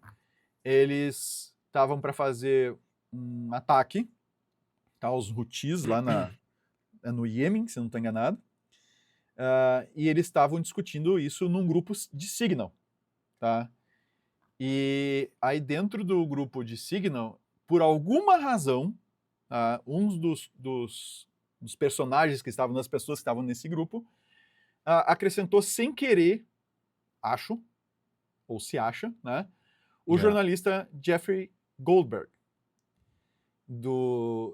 eles estavam para fazer um ataque, tá, aos Houthis lá no Iêmen, se eu não estou enganado, e eles estavam discutindo isso num grupo de Signal, tá? E aí dentro do grupo de Signal, por alguma razão, uns dos personagens que estavam, das pessoas que estavam nesse grupo, acrescentou sem querer, acho, ou se acha, né, o É. jornalista Jeffrey Goldberg.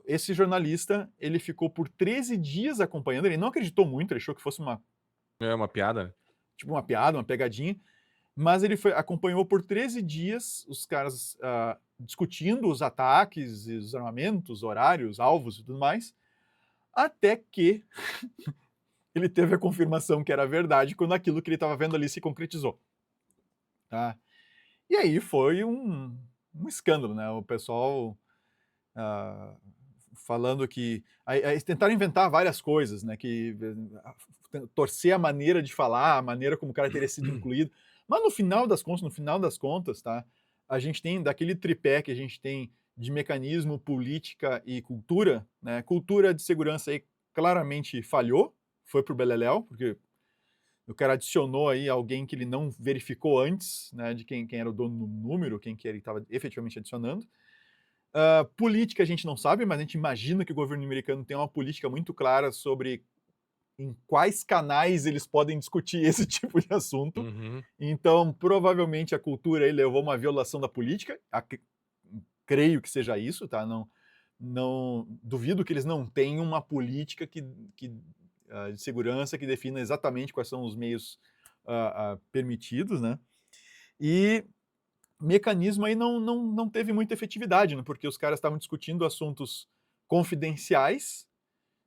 Esse jornalista, ele ficou por 13 dias acompanhando, ele não acreditou muito, ele achou que fosse É uma piada, né? tipo uma piada, uma pegadinha, mas ele acompanhou por 13 dias os caras discutindo os ataques, os armamentos, horários, alvos e tudo mais, até que ele teve a confirmação que era verdade quando aquilo que ele estava vendo ali se concretizou, tá. E aí foi um escândalo, né, o pessoal, ah, falando que aí tentaram inventar várias coisas, né, que torcer a maneira de falar, a maneira como o cara teria sido incluído, mas no final das contas, tá, a gente tem daquele tripé que a gente tem de mecanismo, política e cultura, né, cultura de segurança aí claramente falhou, foi para o beleléu, porque o cara adicionou aí alguém que ele não verificou antes, né, de quem era o dono do número, quem que ele estava efetivamente adicionando. Política a gente não sabe, mas a gente imagina que o governo americano tem uma política muito clara sobre em quais canais eles podem discutir esse tipo de assunto. Uhum. Então, provavelmente a cultura aí levou uma violação da política, creio que seja isso, tá? Não duvido que eles não tenham uma política de segurança que defina exatamente quais são os meios permitidos, né? E mecanismo aí não teve muita efetividade, né? Porque os caras estavam discutindo assuntos confidenciais,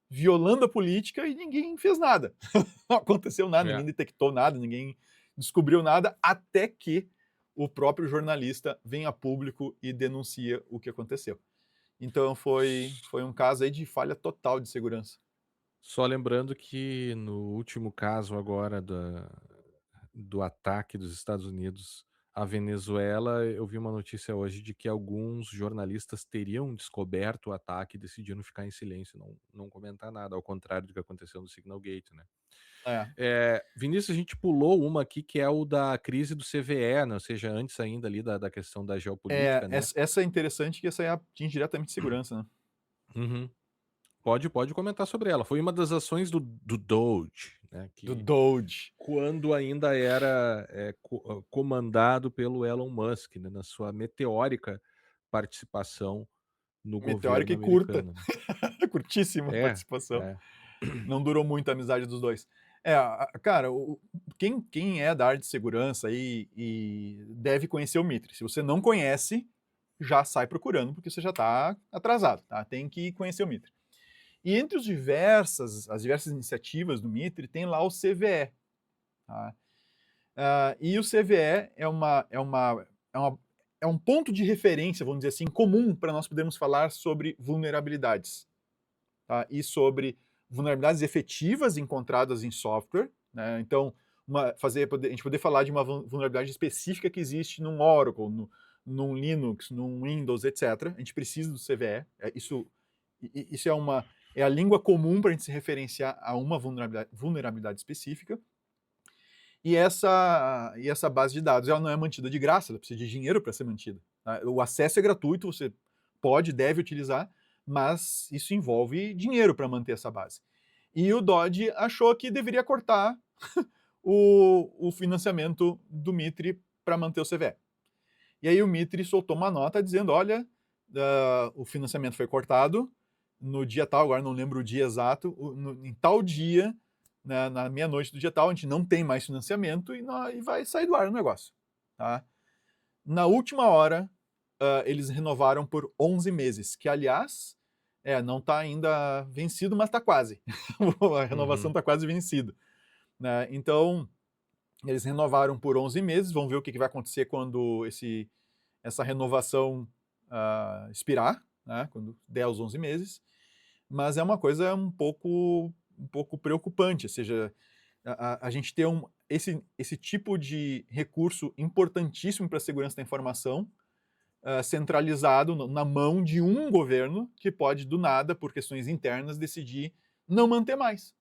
violando a política e ninguém fez nada. Não aconteceu nada, É. ninguém detectou nada, ninguém descobriu nada, até que o próprio jornalista vem a público e denuncia o que aconteceu. Então foi um caso aí de falha total de segurança. Só lembrando que no último caso agora do ataque dos Estados Unidos à Venezuela, eu vi uma notícia hoje de que alguns jornalistas teriam descoberto o ataque e decidiram ficar em silêncio, não comentar nada, ao contrário do que aconteceu no Signal Gate, né. É. Vinícius, a gente pulou uma aqui que é o da crise do CVE, né, ou seja, antes ainda ali da questão da É, geopolítica, né. essa é interessante que essa aí atinge diretamente segurança, né. Uhum. Pode comentar sobre ela. Foi uma das ações do Doge, né, Do que Doge. quando ainda era, comandado pelo Elon Musk, né, na sua meteórica participação no Meteórica governo e curta. americano, né. Curtíssima a É, participação. é. Não durou muito a amizade dos dois. Cara, quem é da área de segurança aí e deve conhecer o Mitre. Se você não conhece, já sai procurando, porque você já está atrasado, tá? Tem que conhecer o Mitre. E entre as diversas iniciativas do Mitre, tem lá o CVE, tá? E o CVE é um ponto de referência, vamos dizer assim, comum para nós podermos falar sobre vulnerabilidades, tá? E sobre vulnerabilidades efetivas encontradas em software, né? Então, a gente poder falar de uma vulnerabilidade específica que existe num Oracle, num Linux, num Windows, etc. A gente precisa do CVE. Isso é a língua comum para a gente se referenciar a uma vulnerabilidade específica. E essa base de dados ela não é mantida de graça, ela precisa de dinheiro para ser mantida, tá? O acesso é gratuito, você pode, deve utilizar, mas isso envolve dinheiro para manter essa base. E o Dodge achou que deveria cortar o financiamento do Mitre para manter o CVE. E aí o Mitre soltou uma nota dizendo: olha, o financiamento foi cortado no dia tal, agora não lembro o dia exato, em tal dia, na meia-noite do dia tal, a gente não tem mais financiamento e vai sair do ar o negócio. Tá? Na última hora, eles renovaram por 11 meses, que aliás, não está ainda vencido, mas está quase. A renovação Uhum. está quase vencida. Né? Então, eles renovaram por 11 meses, vamos ver o que vai acontecer quando essa renovação expirar, né, quando der os 11 meses, mas é uma coisa um pouco preocupante, ou seja, a gente ter esse tipo de recurso importantíssimo para a segurança da informação centralizado na mão de um governo que pode, do nada, por questões internas, decidir não manter mais.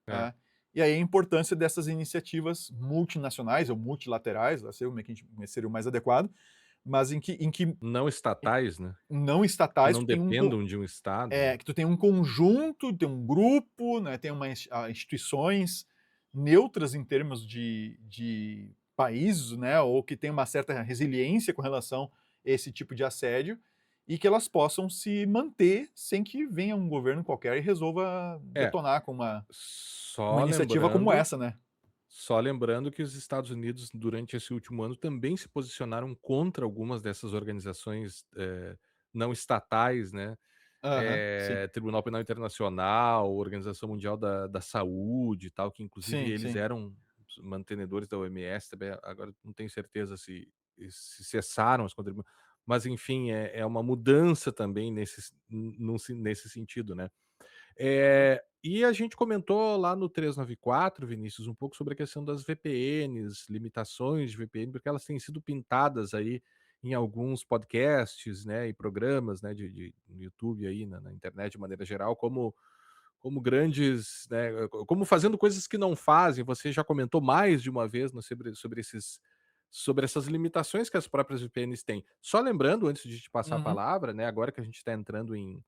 É. Tá? E aí a importância dessas iniciativas multinacionais ou multilaterais, seria o mais adequado, mas em que Não estatais, né, não que estatais, não dependam de um estado, né. que tu tem um conjunto, tem um grupo, né, tem instituições neutras em termos de países, né, ou que tem uma certa resiliência com relação a esse tipo de assédio, e que elas possam se manter sem que venha um governo qualquer e resolva É, detonar com uma só iniciativa como lembrando essa, né. só lembrando que os Estados Unidos, durante esse último ano, também se posicionaram contra algumas dessas organizações, não estatais, né. Aham, sim. Tribunal Penal Internacional, Organização Mundial da Saúde e tal, que inclusive Sim, eles sim. eram os mantenedores da OMS também, agora não tenho certeza se cessaram as contribuições, mas enfim, é uma mudança também nesse sentido, né. E a gente comentou lá no 394, Vinícius, um pouco sobre a questão das VPNs, limitações de VPN, porque elas têm sido pintadas aí em alguns podcasts, né, e programas, né, no YouTube aí, na internet de maneira geral, como grandes, né, como fazendo coisas que não fazem. Você já comentou mais de uma vez, né, sobre essas limitações que as próprias VPNs têm. Só lembrando, antes de te passar a Uhum, palavra, né, agora que a gente está entrando em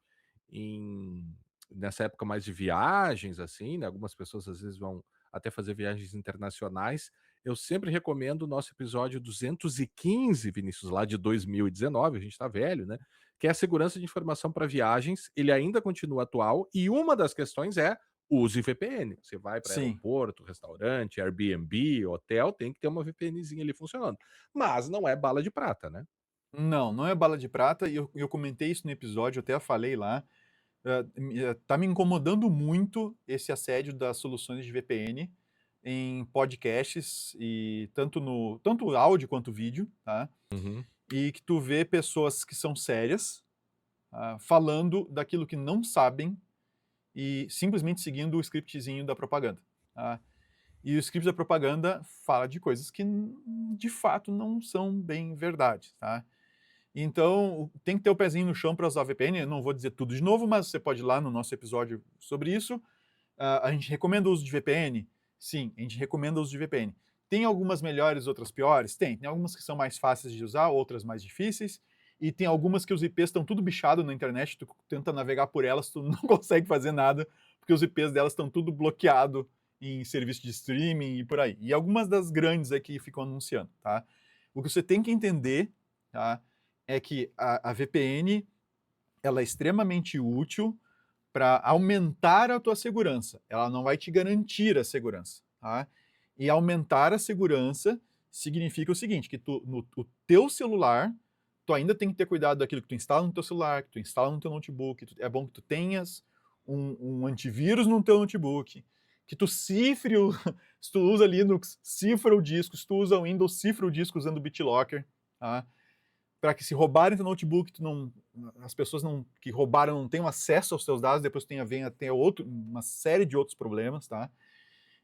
nessa época mais de viagens, assim, né, algumas pessoas às vezes vão até fazer viagens internacionais. Eu sempre recomendo o nosso episódio 215, Vinícius, lá de 2019, a gente tá velho, né, que é a segurança de informação para viagens. Ele ainda continua atual e uma das questões é: use VPN. Você vai para sim. aeroporto, restaurante, Airbnb, hotel, tem que ter uma VPNzinha ali funcionando. Mas não é bala de prata, né. Não, não é bala de prata e eu comentei isso no episódio, eu até falei lá, tá me incomodando muito esse assédio das soluções de VPN em podcasts e tanto áudio quanto vídeo, tá, Uhum. e que tu vê pessoas que são sérias, falando daquilo que não sabem e simplesmente seguindo o scriptzinho da propaganda, tá. E o script da propaganda fala de coisas que de fato não são bem verdade, tá. Então, tem que ter o pezinho no chão para usar VPN. Eu não vou dizer tudo de novo, mas você pode ir lá no nosso episódio sobre isso. A gente recomenda o uso de VPN? Sim, a gente recomenda o uso de VPN. Tem algumas melhores, outras piores? Tem. Tem algumas que são mais fáceis de usar, outras mais difíceis. E tem algumas que os IPs estão tudo bichado na internet, tu tenta navegar por elas, tu não consegue fazer nada, porque os IPs delas estão tudo bloqueado em serviço de streaming e por aí. E algumas das grandes aqui ficam anunciando, tá? O que você tem que entender, tá, é que a VPN ela é extremamente útil para aumentar a tua segurança. Ela não vai te garantir a segurança, tá? E aumentar a segurança significa o seguinte, que no o teu celular, tu ainda tem que ter cuidado daquilo que tu instala no teu celular, que tu instala no teu notebook, é bom que tu tenhas um antivírus no teu notebook, que tu cifre o se tu usa Linux, cifra o disco, se tu usa Windows, cifra o disco usando o BitLocker, tá? Para que se roubarem teu notebook, as pessoas não, que roubaram não tenham acesso aos teus dados, depois venha ter uma série de outros problemas, tá?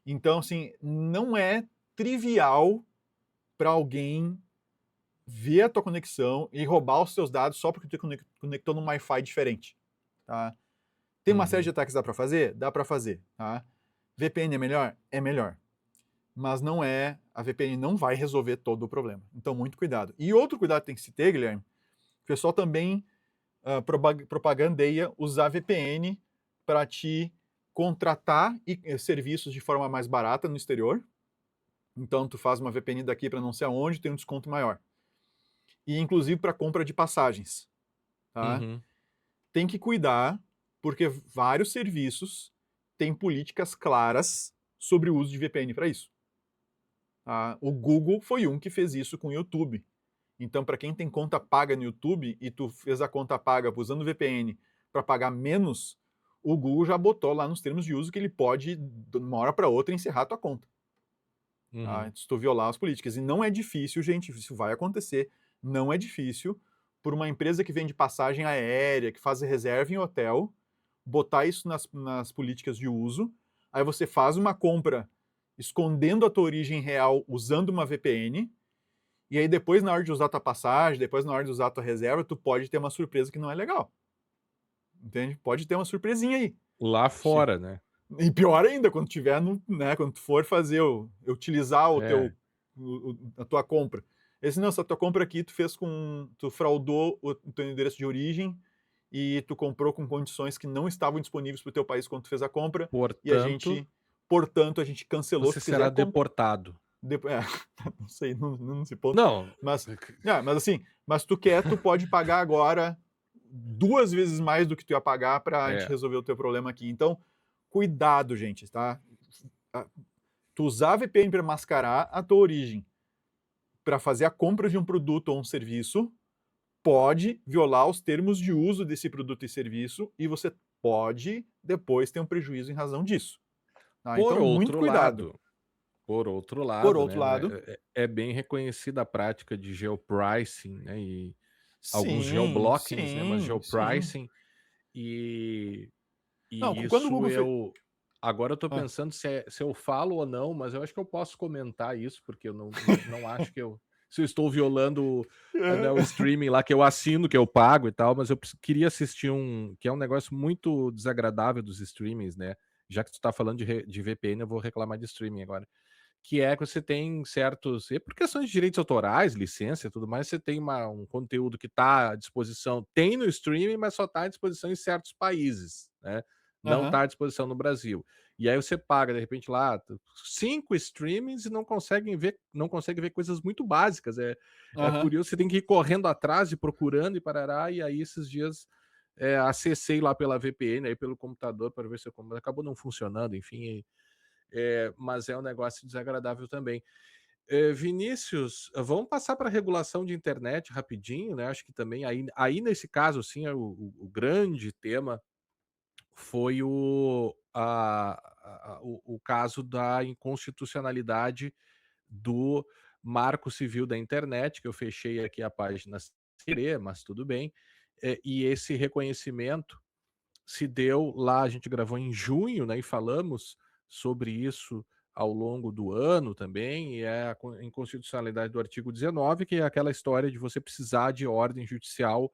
Então, assim, não é trivial para alguém ver a tua conexão e roubar os teus dados só porque tu conectou num Wi-Fi diferente, tá? Tem uma série de Uhum. ataques que dá para fazer? Dá para fazer, tá? VPN é melhor? É melhor. Mas não é, a VPN não vai resolver todo o problema. Então, muito cuidado. E outro cuidado que tem que se ter, Guilherme, o pessoal também propagandeia usar VPN para te contratar serviços de forma mais barata no exterior. Então, tu faz uma VPN daqui para não sei aonde, tem um desconto maior. E inclusive para compra de passagens, tá? Uhum. Tem que cuidar, porque vários serviços têm políticas claras sobre o uso de VPN para isso. Tá? O Google foi um que fez isso com o YouTube. Então, para quem tem conta paga no YouTube e tu fez a conta paga usando VPN para pagar menos, o Google já botou lá nos termos de uso que ele pode, de uma hora para outra, encerrar a tua conta. Tá? Uhum. Se tu violar as políticas. E não é difícil, gente, isso vai acontecer. Não é difícil por uma empresa que vende passagem aérea, que faz reserva em hotel, botar isso nas políticas de uso. Aí você faz uma compra escondendo a tua origem real usando uma VPN, e aí depois, na hora de usar tua passagem, depois na hora de usar tua reserva, tu pode ter uma surpresa que não é legal. Entende? Pode ter uma surpresinha aí. Lá fora, né. E pior ainda, quando tiver né, quando tu for fazer utilizar É. a tua compra. Esse não, essa tua compra aqui tu fraudou o teu endereço de origem e tu comprou com condições que não estavam disponíveis para o teu país quando tu fez a compra e Portanto, portanto, a gente cancelou. Se você tu será quiser deportado. é, não sei, não se ponto, Não, mas, mas assim, mas tu quer, tu pode pagar agora 2 vezes mais do que tu ia pagar para a gente é. resolver o teu problema aqui. Então, cuidado, gente, tá? Tu usar VPN para mascarar a tua origem, para fazer a compra de um produto ou um serviço, pode violar os termos de uso desse produto e serviço e você pode depois ter um prejuízo em razão disso. Tá? Por Então, muito outro cuidado. lado por outro Por lado, outro né, lado, é bem reconhecida a prática de geopricing, né, e alguns sim, geoblockings, né, mas sim, sim. geopricing, e Não, e quando o isso Google fez. agora eu tô Ah. pensando se eu falo ou não, mas eu acho que eu posso comentar isso, porque eu não acho que eu se eu estou violando, né, o streaming lá que eu assino, que eu pago e tal, mas eu queria assistir que é um negócio muito desagradável dos streamings, né, já que tu tá falando de VPN, eu vou reclamar de streaming agora. Que é que você tem certos, e por questões de direitos autorais, licença e tudo mais, você tem um conteúdo que está à disposição, tem no streaming, mas só está à disposição em certos países, né, não Aham, está à disposição no Brasil. E aí você paga, de repente, lá 5 streamings e não consegue ver coisas muito básicas, é aham. curioso, você tem que ir correndo atrás e procurando e parará, e aí esses dias, acessei lá pela VPN, aí pelo computador para ver se o computador acabou não funcionando, enfim, mas é um negócio desagradável também. Vinícius, vamos passar para a regulação de internet rapidinho, né? Acho que também aí nesse caso, sim, o grande tema foi o caso da inconstitucionalidade do Marco Civil da Internet, que eu fechei aqui a página sem querer, mas tudo bem. E esse reconhecimento se deu lá, a gente gravou em junho, né, e falamos sobre isso ao longo do ano também, e é a inconstitucionalidade do artigo 19, que é aquela história de você precisar de ordem judicial,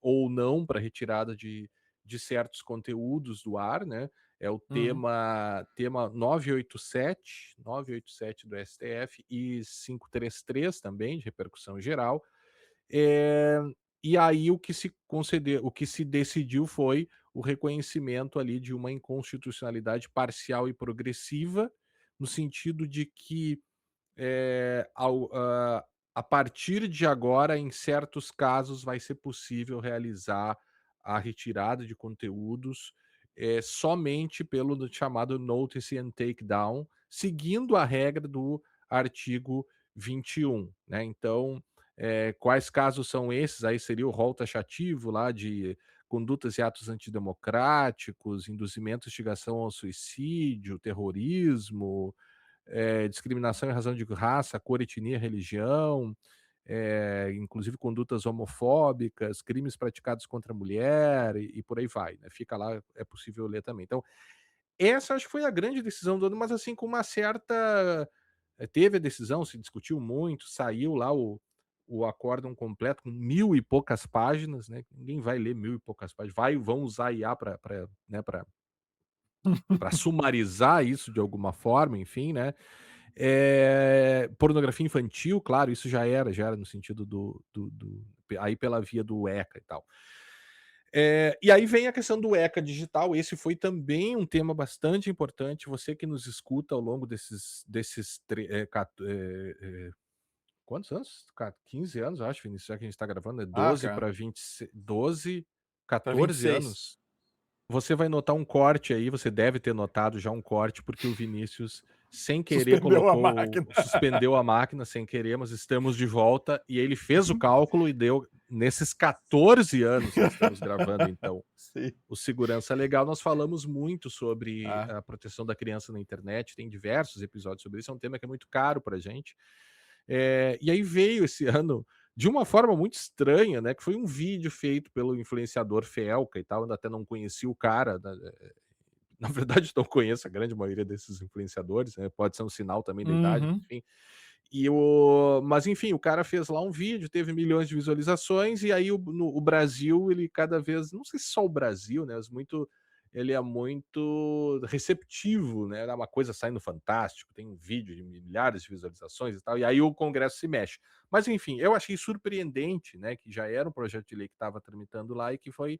ou não para retirada de certos conteúdos do ar, né? É o Uhum, tema 987 do STF e 533 também, de repercussão geral. Eh, e aí o que se decidiu foi o reconhecimento ali de uma inconstitucionalidade parcial e progressiva, no sentido de que a partir de agora, em certos casos, vai ser possível realizar a retirada de conteúdos, somente pelo chamado Notice and Takedown, seguindo a regra do artigo 21, né. Então, quais casos são esses? Aí seria o rol taxativo lá de condutas e atos antidemocráticos, induzimento, instigação ao suicídio, terrorismo, discriminação em razão de raça, cor, etnia, religião, inclusive condutas homofóbicas, crimes praticados contra a mulher e por aí vai, né? Fica lá, é possível ler também. Então, essa acho que foi a grande decisão do ano, mas assim, com uma certa. Teve a decisão, se discutiu muito, saiu lá o acórdão completo com mil e poucas páginas, né? Ninguém vai ler mil e poucas páginas, vão usar IA para né, para sumarizar isso de alguma forma, enfim, né? Pornografia infantil, claro, isso já era no sentido aí pela via do ECA e tal. E aí vem a questão do ECA digital, esse foi também um tema bastante importante, você que nos escuta ao longo desses quantos anos? 15 anos, eu acho, Vinícius, já que a gente está gravando, é Ah, 12 cara, para 20, 12, para vinte e 14 seis anos. Você vai notar um corte aí, você deve ter notado já um corte, porque o Vinícius, sem querer, Suspendeu a máquina. suspendeu a máquina sem querer, mas estamos de volta, e ele fez o cálculo e deu nesses 14 anos que estamos gravando, então, Sim. o Segurança Legal, nós falamos muito sobre Ah, a proteção da criança na internet, tem diversos episódios sobre isso, é um tema que é muito caro pra gente. E aí veio esse ano de uma forma muito estranha, né, que foi um vídeo feito pelo influenciador Felca e tal, ainda até não conheci o cara, né, na verdade não conheço a grande maioria desses influenciadores, né, pode ser um sinal também da idade, uhum. enfim. Mas enfim, o cara fez lá um vídeo, teve milhões de visualizações, e aí o Brasil, ele cada vez, não sei se só o Brasil, né, mas ele é muito receptivo, né, é uma coisa saindo fantástico, tem um vídeo de milhares de visualizações e tal, e aí o Congresso se mexe. Mas enfim, eu achei surpreendente, né, que já era um projeto de lei que estava tramitando lá e que foi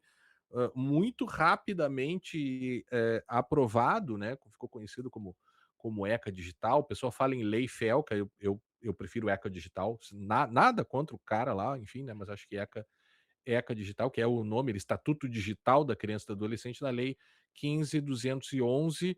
muito rapidamente aprovado, né, ficou conhecido como ECA digital. O pessoal fala em lei FELCA, eu prefiro ECA digital. Nada contra o cara lá, enfim, né? Mas acho que ECA digital, que é o nome, Estatuto Digital da Criança e do Adolescente, na lei 15.211.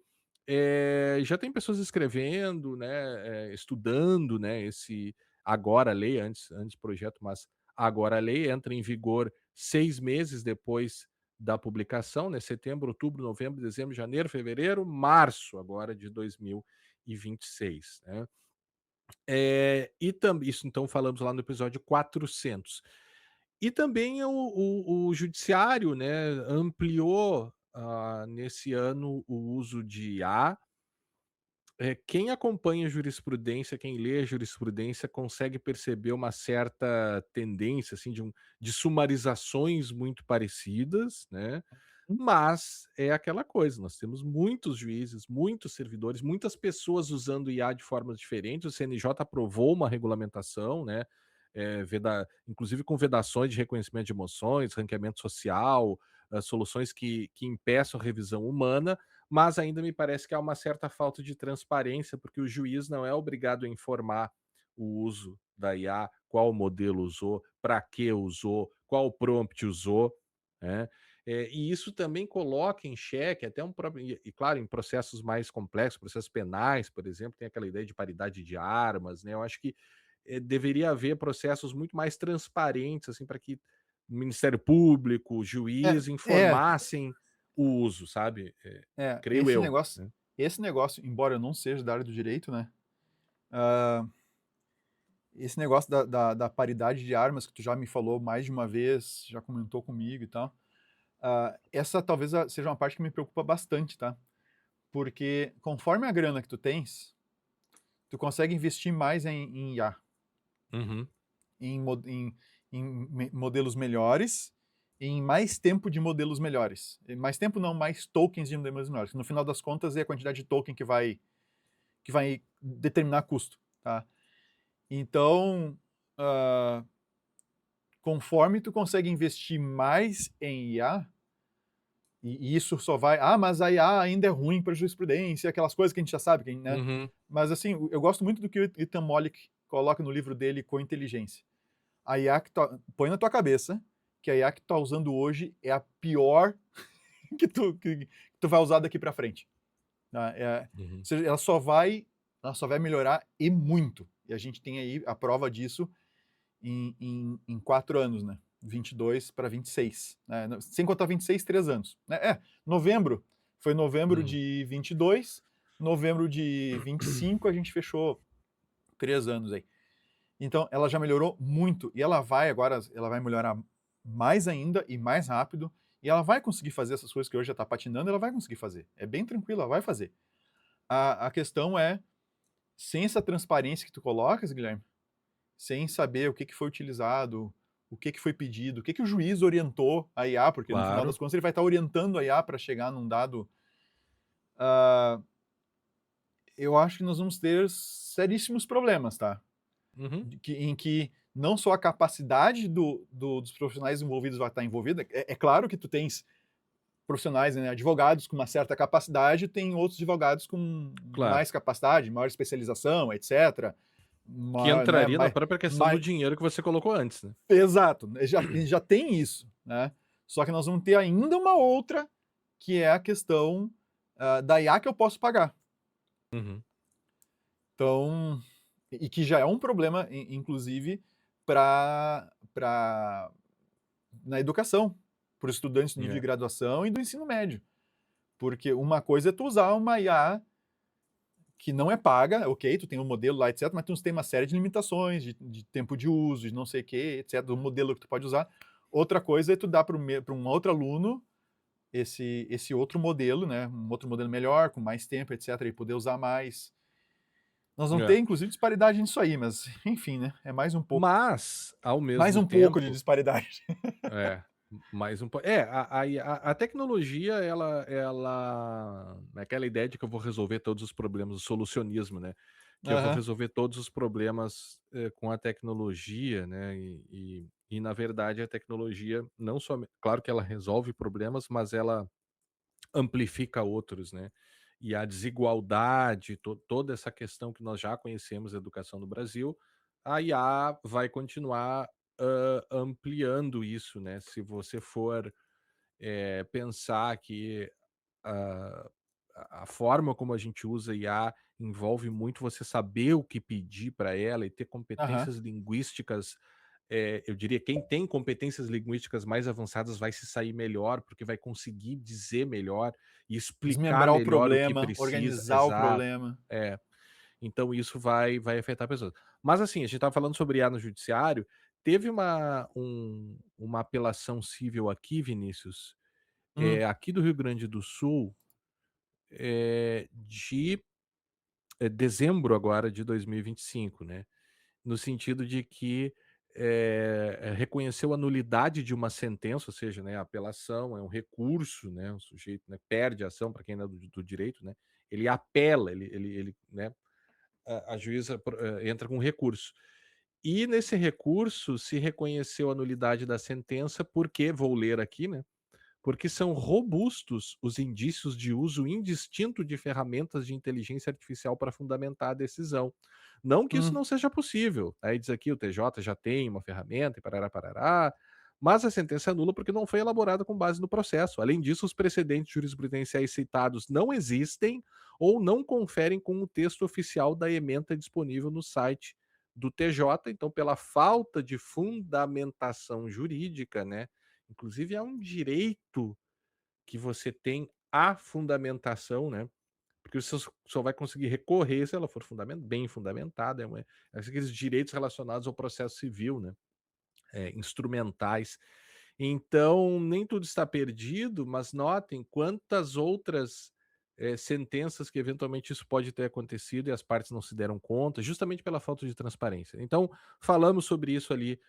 Já tem pessoas escrevendo, né, estudando, né, esse agora a lei, antes projeto, mas Agora a lei entra em vigor 6 meses depois da publicação, né, setembro, outubro, novembro, dezembro, janeiro, fevereiro, março agora de 2026, né. E também isso então falamos lá no episódio 400. E também o judiciário, né, ampliou, nesse ano o uso de IA. Quem acompanha a jurisprudência, quem lê a jurisprudência, consegue perceber uma certa tendência, assim, de sumarizações muito parecidas, né, mas é aquela coisa, nós temos muitos juízes, muitos servidores, muitas pessoas usando IA de formas diferentes. O CNJ aprovou uma regulamentação, né, inclusive com vedações de reconhecimento de emoções, ranqueamento social, soluções que impeçam revisão humana, mas ainda me parece que há uma certa falta de transparência, porque o juiz não é obrigado a informar o uso da IA, qual modelo usou, para que usou, qual prompt usou, né? E isso também coloca em xeque até um próprio. E claro, em processos mais complexos, processos penais, por exemplo, tem aquela ideia de paridade de armas, né? Eu acho que deveria haver processos muito mais transparentes, assim, para que o Ministério Público, o É, juiz é, informassem o uso, sabe? é, Creio eu, né? esse negócio, embora eu não seja da área do direito, né, ah, esse negócio da paridade de armas que tu já me falou mais de uma vez, já comentou comigo e tal, essa talvez seja uma parte que me preocupa bastante, tá? Porque conforme a grana que tu tens, tu consegue investir mais em IA, Uhum, em, modelos melhores, em mais tempo de modelos melhores. E mais tempo não, mais tokens de modelos melhores. No final das contas é a quantidade de token que vai determinar custo, tá? Então, ah, conforme tu consegue investir mais em IA, e isso só vai, mas a IA ainda é ruim para jurisprudência, aquelas coisas que a gente já sabe, né? uhum. Mas assim, eu gosto muito do que o Ethan Mollick coloca no livro dele, Cointeligência. A IA põe na tua cabeça que a IA que tu tá usando hoje é a pior que tu vai usar daqui para frente. Tá? Ou Uhum. seja, ela só vai melhorar e muito. E a gente tem aí a prova disso em 4 anos, né? 22 para 26. Né? Sem contar 26, 3 anos. Né? Novembro. Foi novembro Uhum. de 22, novembro de 25 a gente fechou 3 anos aí. Então, ela já melhorou muito. E ela vai melhorar mais ainda e mais rápido. E ela vai conseguir fazer essas coisas que hoje já está patinando, ela vai conseguir fazer. É bem tranquilo, ela vai fazer. A questão é, sem essa transparência que tu colocas, Guilherme, sem saber o que foi utilizado, o que foi pedido, o que o juiz orientou a IA, porque no final das Claro. contas ele vai estar orientando a IA para chegar num dado. ah, eu acho que nós vamos ter seríssimos problemas, tá? Uhum. Em que não só a capacidade dos profissionais envolvidos vai estar envolvida, é claro que tu tens profissionais, né, advogados com uma certa capacidade, tem outros advogados com Claro. mais capacidade, maior especialização, etc. Que Maior, né, entraria na própria questão do mais, dinheiro que você colocou antes, né? exato, já tem isso, né? Só que nós vamos ter ainda uma outra, que é a questão da IA que eu posso pagar. Uhum. Então, e que já é um problema, inclusive, para na educação, para os estudantes do nível de É. graduação e do ensino médio. Porque uma coisa é tu usar uma IA que não é paga, ok, tu tem um modelo lá, etc., mas tu tem uma série de limitações, de tempo de uso, de não sei o que, etc., do modelo que tu pode usar. Outra coisa é tu dar para um outro aluno esse outro modelo, né, um outro modelo melhor, com mais tempo, etc., e poder usar mais. Nós vamos ter, É. inclusive, disparidade nisso aí, mas, enfim, né, é Mas, ao mais mesmo um pouco de tempo, disparidade. é, mais um po a tecnologia ela aquela ideia de que eu vou resolver todos os problemas, o solucionismo, né, que eu vou Aham, resolver todos os problemas, com a tecnologia, né, e na verdade a tecnologia não só claro que ela resolve problemas, mas ela amplifica outros, né. E a desigualdade, toda essa questão que nós já conhecemos da educação no Brasil, a IA vai continuar, ampliando isso, né. Se você for, pensar que a a forma como a gente usa IA envolve muito você saber o que pedir para ela e ter aham. competências linguísticas, eu diria, quem tem competências linguísticas mais avançadas vai se sair melhor, porque vai conseguir dizer melhor e explicar Desmembrar o melhor o que problema, precisa. organizar o Exato. problema. É. Então isso vai afetar pessoas. Mas assim, a gente estava falando sobre IA no judiciário, teve uma apelação civil aqui, Vinícius, Hum, aqui do Rio Grande do Sul, de, dezembro agora de 2025, né, no sentido de que, reconheceu a nulidade de uma sentença, ou seja, né, a apelação é um recurso, né, o sujeito, né, perde a ação para quem não é do direito, né, ele apela, ele, né, a juíza entra com recurso. E nesse recurso se reconheceu a nulidade da sentença, porque, vou ler aqui, né, porque são robustos os indícios de uso indistinto de ferramentas de inteligência artificial para fundamentar a decisão. Não que isso hum, não seja possível. Aí diz aqui o TJ já tem uma ferramenta e parará, parará, mas a sentença é nula porque não foi elaborada com base no processo. Além disso, os precedentes jurisprudenciais citados não existem ou não conferem com o texto oficial da ementa disponível no site do TJ. Então, pela falta de fundamentação jurídica, né? Inclusive é um direito que você tem a fundamentação, né, porque você só vai conseguir recorrer se ela for bem fundamentada, aqueles direitos relacionados ao processo civil, né, instrumentais. Então, nem tudo está perdido, mas notem quantas outras, sentenças que eventualmente isso pode ter acontecido e as partes não se deram conta, justamente pela falta de transparência. Então, falamos sobre isso ali,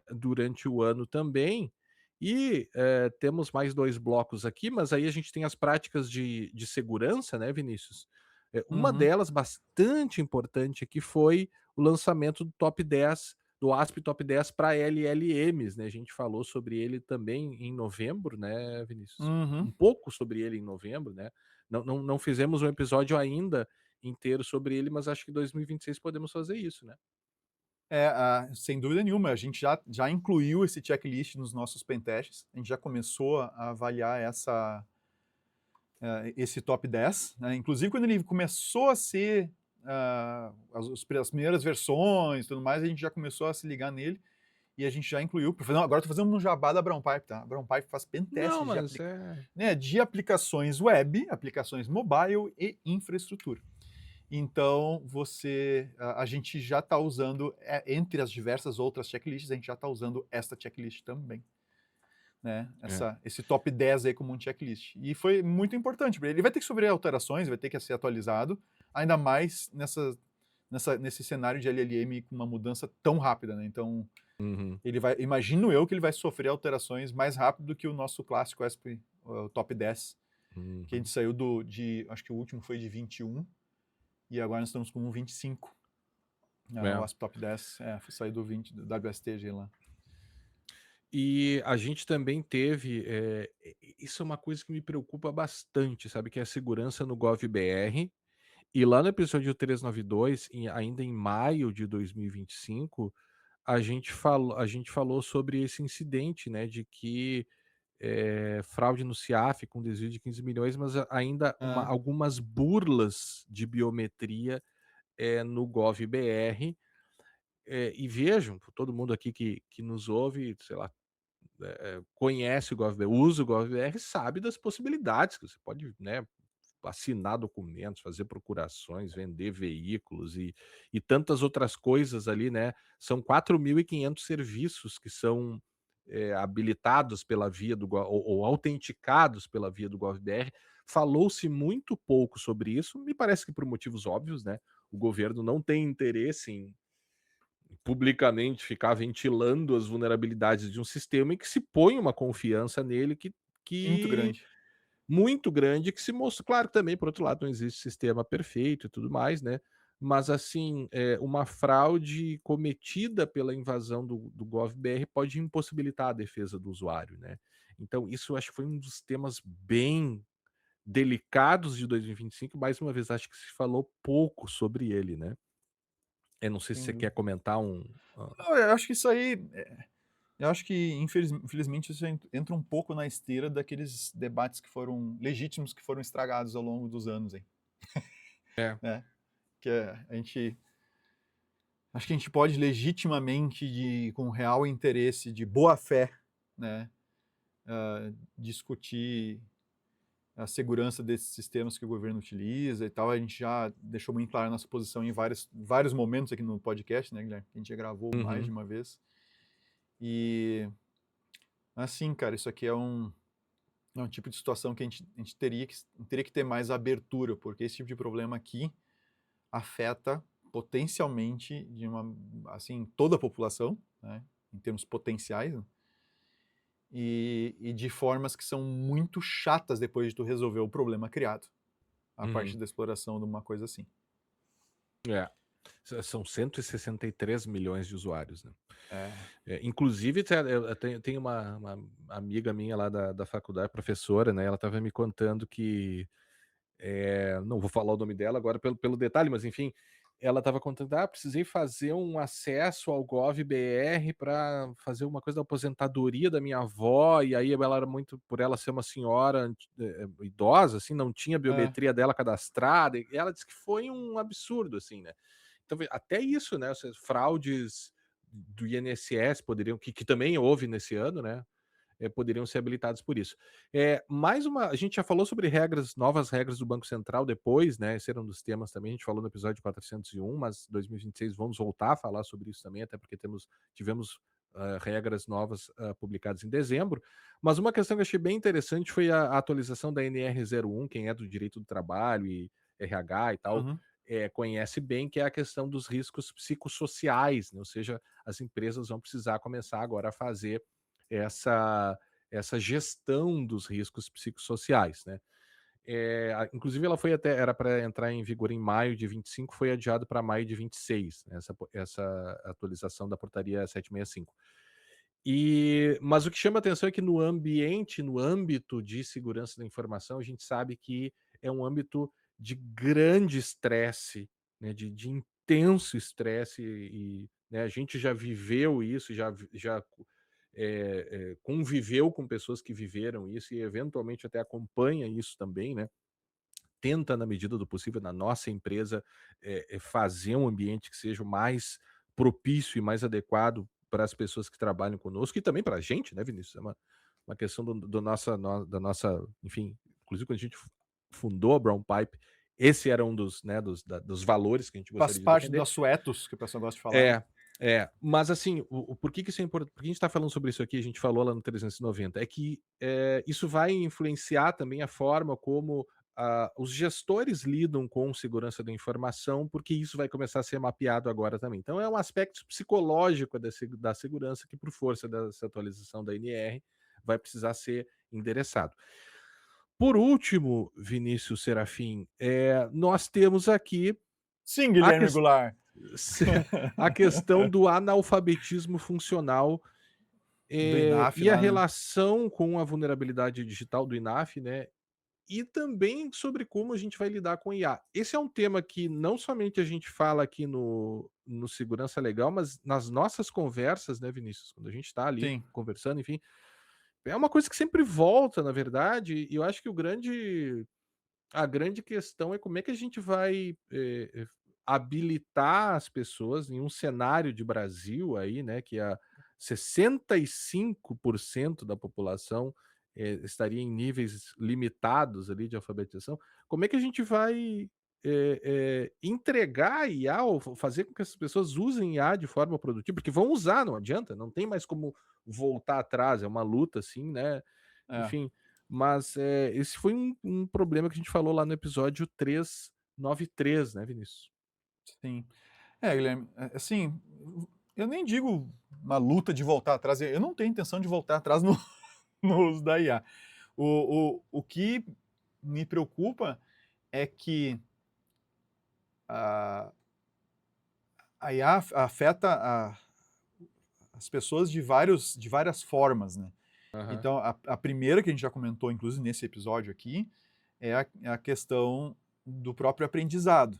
durante o ano também, e, temos mais 2 blocos aqui, mas aí a gente tem as práticas de segurança, né, Vinícius. Uma uhum. delas bastante importante aqui foi o lançamento do top 10 do ASP Top 10 para LLMs, né, a gente falou sobre ele também em novembro, né, Vinícius? Uhum. Um pouco sobre ele em novembro, né, não fizemos um episódio ainda inteiro sobre ele, mas acho que 2026 podemos fazer isso, né. É, sem dúvida nenhuma, a gente já incluiu esse checklist nos nossos pentests, a gente já começou a avaliar esse top 10, né? Inclusive quando ele começou a ser as primeiras versões e tudo mais, a gente já começou a se ligar nele e a gente já incluiu. Agora estou fazendo um jabá da Brown Pipe, tá? A Brown Pipe faz Não, pentests mas é né, de aplicações web, aplicações mobile e infraestrutura. Então, a gente já está usando, entre as diversas outras checklists, a gente já está usando esta checklist também. Né? é. Esse top 10 aí como um checklist. E foi muito importante. Ele vai ter que sofrer alterações, vai ter que ser atualizado, ainda mais nesse cenário de LLM com uma mudança tão rápida. Né? Então, Uhum, imagino eu que ele vai sofrer alterações mais rápido do que o nosso clássico ESP, o top 10, que a uhum. gente saiu acho que o último foi de 21, e agora nós estamos com um 25. O É. ASP Top 10 saiu do 20 do WSTG lá. E a gente também teve, isso é uma coisa que me preocupa bastante, sabe, que é a segurança no GovBR. E lá no episódio 392, ainda em maio de 2025, a gente falou sobre esse incidente, né, de que, fraude no CIAF com desvio de 15 milhões, mas ainda Ah, algumas burlas de biometria, no GovBR. E vejam, todo mundo aqui que nos ouve, sei lá, conhece o GovBR, usa o GovBR, sabe das possibilidades que você pode, né, assinar documentos, fazer procurações, vender veículos e tantas outras coisas ali, né? São 4.500 serviços que são, habilitados pela via do ou autenticados pela via do GovBR. Falou-se muito pouco sobre isso, me parece que por motivos óbvios, né? O governo não tem interesse em publicamente ficar ventilando as vulnerabilidades de um sistema e que se põe uma confiança nele muito que grande. muito grande, que se mostrou, claro que também por outro lado não existe sistema perfeito e tudo mais, né, mas assim, uma fraude cometida pela invasão do GovBR pode impossibilitar a defesa do usuário, né. Então isso eu acho que foi um dos temas bem delicados de 2025, mais uma vez acho que se falou pouco sobre ele, né. Eu não sei se Sem você quer dúvida. comentar Não, eu acho que isso aí, eu acho que infelizmente isso entra um pouco na esteira daqueles debates que foram legítimos, que foram estragados ao longo dos anos, hein? é. Né? A gente acho que a gente pode legitimamente, com real interesse, de boa fé, né, discutir a segurança desses sistemas que o governo utiliza e tal. A gente já deixou muito clara a nossa posição em vários momentos aqui no podcast, né, Guilherme? A gente já gravou mais de Uhum. uma vez. E, assim, cara, isso aqui é um tipo de situação que a gente teria que ter mais abertura, porque esse tipo de problema aqui afeta potencialmente assim, toda a população, né, em termos potenciais, né, e de formas que são muito chatas depois de tu resolver o problema criado, a partir Uhum. da exploração de uma coisa assim. É. São 163 milhões de usuários, né? É, Inclusive, eu tenho uma amiga minha lá da faculdade, professora, né? Ela estava me contando que não vou falar o nome dela agora pelo detalhe, mas enfim, ela estava contando: "Ah, precisei fazer um acesso ao Gov.br para fazer uma coisa da aposentadoria da minha avó", e aí ela era muito por ela ser uma senhora idosa, assim, não tinha a é, biometria dela cadastrada, e ela disse que foi um absurdo, assim, né. Então até isso, né, essas fraudes do INSS poderiam que também houve nesse ano, né, poderiam ser habilitados por isso. Mais uma a gente já falou sobre novas regras do Banco Central depois, né, esse era um dos temas também, a gente falou no episódio 401, mas 2026 vamos voltar a falar sobre isso também, até porque tivemos, regras novas, publicadas em dezembro. Mas uma questão que eu achei bem interessante foi a atualização da NR01, quem é do direito do trabalho e RH e tal, uhum, conhece bem, que é a questão dos riscos psicossociais, né, ou seja, as empresas vão precisar começar agora a fazer essa essa gestão dos riscos psicossociais, né. Inclusive ela foi até era para entrar em vigor em maio de 25, foi adiado para maio de 26, né, essa atualização da portaria 765. Mas o que chama atenção é que no âmbito de segurança da informação, a gente sabe que é um âmbito de grande estresse, né, de intenso estresse né, a gente já viveu isso, conviveu com pessoas que viveram isso e eventualmente até acompanha isso também, né, tenta na medida do possível na nossa empresa, fazer um ambiente que seja o mais propício e mais adequado para as pessoas que trabalham conosco e também para a gente, né, Vinícius? É uma questão da nossa, enfim, inclusive quando a gente fundou a Brown Pipe, esse era um dos, né, dos valores que a gente faz gostaria de parte do defender. nosso ethos, que o pessoal gosta de falar, né. É, mas assim, por que que isso é importante? Por que a gente está falando sobre isso aqui, a gente falou lá no 390, é que, isso vai influenciar também a forma como, os gestores lidam com segurança da informação, porque isso vai começar a ser mapeado agora também. Então é um aspecto psicológico da segurança que por força dessa atualização da NR, vai precisar ser endereçado. Por último, Vinícius Serafim, nós temos aqui Sim, a Guilherme ques Goulart. se a questão do analfabetismo funcional, Do INAF e a lá, né. relação com a vulnerabilidade digital do INAF, né, e também sobre como a gente vai lidar com IA. Esse é um tema que não somente a gente fala aqui no Segurança Legal, mas nas nossas conversas, né, Vinícius, quando a gente está ali Sim, conversando, enfim, é uma coisa que sempre volta, na verdade, e eu acho que a grande questão é como é que a gente vai, habilitar as pessoas em um cenário de Brasil aí, né, que a 65% da população, estaria em níveis limitados ali de alfabetização. Como é que a gente vai, entregar a IA ou fazer com que essas pessoas usem IA de forma produtiva? Porque vão usar, não adianta, não tem mais como voltar atrás, é uma luta assim, né, é, enfim. Mas, esse foi um problema que a gente falou lá no episódio 393, né, Vinícius? sim. É, Guilherme, assim, eu nem digo uma luta de voltar atrás, eu não tenho intenção de voltar atrás no no uso da IA. O que me preocupa é que a a IA afeta as pessoas de várias formas, né. Aham. Então a primeira que a gente já comentou, inclusive nesse episódio aqui, é a questão do próprio aprendizado.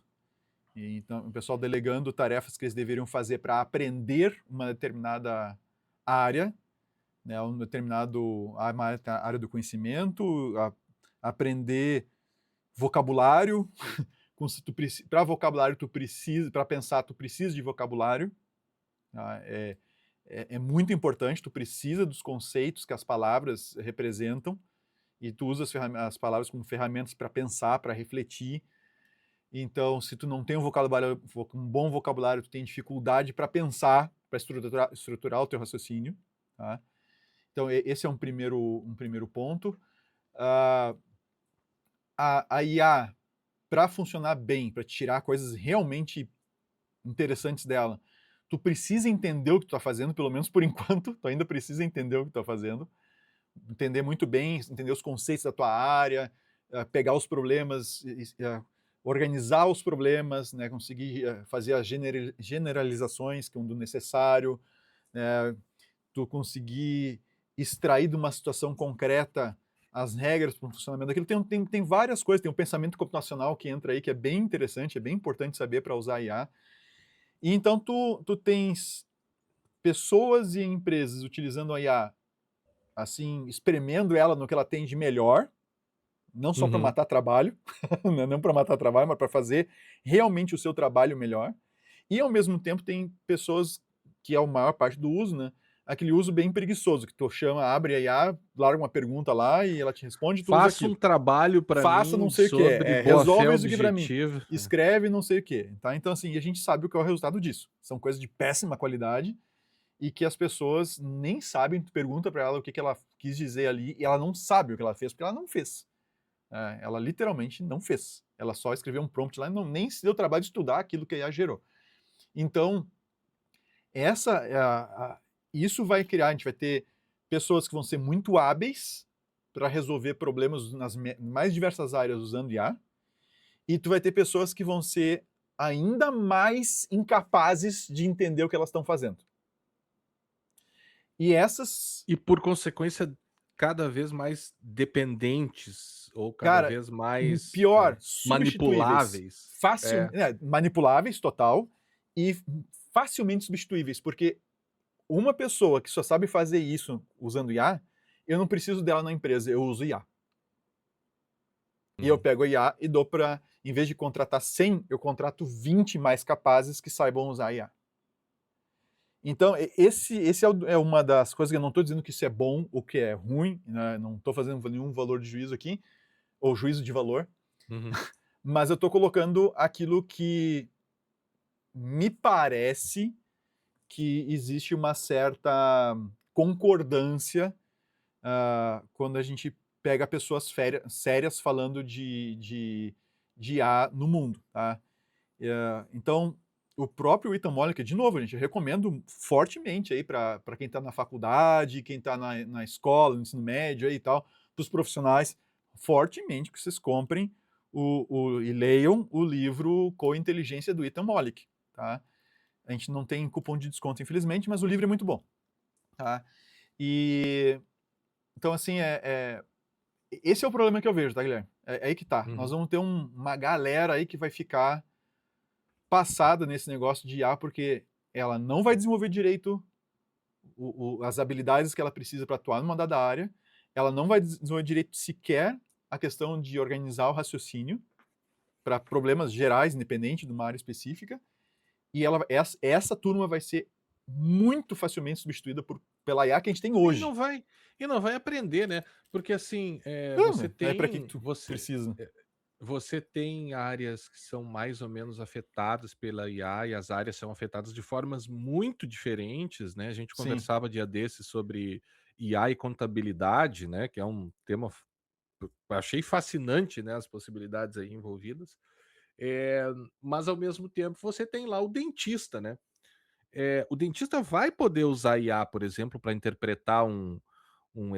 E então, o pessoal delegando tarefas que eles deveriam fazer para aprender uma determinada área, né, uma área do conhecimento, aprender vocabulário, Para vocabulário, tu precisa, para pensar, tu precisa de vocabulário. Tá? É muito importante, tu precisa dos conceitos que as palavras representam, e tu usa as palavras como ferramentas para pensar, para refletir. Então, se tu não tem um bom vocabulário, tu tem dificuldade para pensar, para estruturar o teu raciocínio. Tá? Então, esse é um primeiro ponto. A IA, para funcionar bem, para tirar coisas realmente interessantes dela, tu precisa entender o que tu está fazendo, pelo menos por enquanto, tu ainda precisa entender o que tu está fazendo, entender muito bem, entender os conceitos da tua área, pegar os problemas, organizar os problemas, né, conseguir fazer as generalizações quando necessário, tu conseguir extrair de uma situação concreta as regras para o funcionamento daquilo. Tem várias coisas, tem um pensamento computacional que entra aí, que é bem interessante, é bem importante saber para usar IA. E então tu tens pessoas e empresas utilizando a IA, assim, espremendo ela no que ela tem de melhor, não só para Uhum. matar trabalho, não para matar trabalho, mas para fazer realmente o seu trabalho melhor. E ao mesmo tempo tem pessoas, que é a maior parte do uso, né? Aquele uso bem preguiçoso, que tu chama, abre a IA, larga uma pergunta lá e ela te responde e tu usa Faça um aquilo. trabalho para Faça não mim sei o quê, sobre boa-fé resolve isso aqui para mim, objetiva. escreve não sei o quê, tá? Então, assim, a gente sabe o que é o resultado disso. São coisas de péssima qualidade e que as pessoas nem sabem, tu pergunta para ela o que, que ela quis dizer ali e ela não sabe o que ela fez, porque ela não fez. Ela literalmente não fez. Ela só escreveu um prompt lá e nem se deu o trabalho de estudar aquilo que a IA gerou. Então, isso vai criar, a gente vai ter pessoas que vão ser muito hábeis para resolver problemas nas mais diversas áreas usando IA, e tu vai ter pessoas que vão ser ainda mais incapazes de entender o que elas estão fazendo. E essas, E por consequência, cada vez mais dependentes ou cada cara, vez mais, pior, substituíveis. manipuláveis. É. Manipuláveis, total, e facilmente substituíveis, porque uma pessoa que só sabe fazer isso usando IA, eu não preciso dela na empresa, eu uso IA. E eu Uhum. pego a IA e dou para, em vez de contratar 100, eu contrato 20 mais capazes que saibam usar a IA. Então, esse é uma das coisas que eu não estou dizendo que isso é bom ou que é ruim, né? Não estou fazendo nenhum valor de juízo aqui, ou juízo de valor, Uhum. mas eu estou colocando aquilo que me parece que existe uma certa concordância quando a gente pega pessoas sérias falando de IA no mundo. Tá? Então, o próprio Ethan Molliker, de novo, gente, eu recomendo fortemente aí para quem está na faculdade, quem está na escola, no ensino médio aí e tal, para os profissionais, fortemente que vocês comprem e leiam o livro Co-Inteligência do Ethan Molliker. Tá? A gente não tem cupom de desconto, infelizmente, mas o livro é muito bom. Tá? E então, assim, esse é o problema que eu vejo, tá, Guilherme? É aí que tá. Nós Uhum. vamos ter uma galera aí que vai ficar passada nesse negócio de IA, porque ela não vai desenvolver direito as habilidades que ela precisa para atuar numa dada área, ela não vai desenvolver direito sequer a questão de organizar o raciocínio para problemas gerais, independente de uma área específica, e essa turma vai ser muito facilmente substituída pela IA que a gente tem E hoje. não vai e não vai aprender, né, porque assim, Não, é para que tu você precisa. você tem áreas que são mais ou menos afetadas pela IA e as áreas são afetadas de formas muito diferentes, né, a gente Sim. conversava dia desses sobre IA e contabilidade, né, que é um tema achei fascinante, né, as possibilidades aí envolvidas, eh, mas ao mesmo tempo você tem lá o dentista, né. O dentista vai poder usar IA, por exemplo, para interpretar um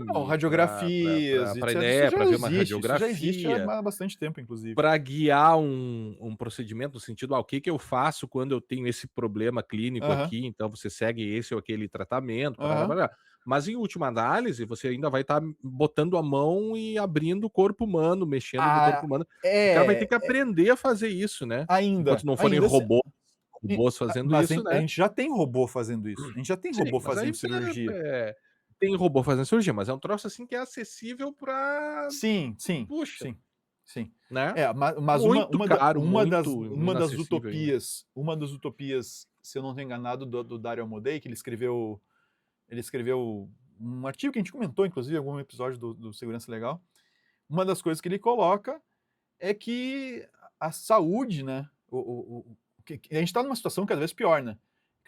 Não, exame, radiografias, para etc. né, para ver uma Isso já existe há radiografia, bastante tempo, inclusive. para guiar um procedimento no sentido: "Ah, o que que eu faço quando eu tenho esse problema clínico Aham, aqui, então você segue esse ou aquele tratamento, aham. parará". Mas em última análise, você ainda vai estar botando a mão e abrindo o corpo humano, mexendo no corpo Ah, humano. O cara vai ter é, que aprender a fazer isso, né, enquanto não forem ainda se robôs fazendo mas isso, a né. gente já tem robô fazendo isso. A gente já tem Sim, robô mas aí fazendo cirurgia. tem robô fazendo cirurgia, mas é um troço, assim, que é acessível pra Sim, sim, puxa, sim, sim. né? É, mas Muito caro, muito inacessível ainda. uma das utopias, se eu não estou enganado, do Dario Amodei, que ele escreveu um artigo que a gente comentou, inclusive, em algum episódio do Segurança Legal. Uma das coisas que ele coloca é que a saúde, né? A gente está numa situação cada vez pior, né?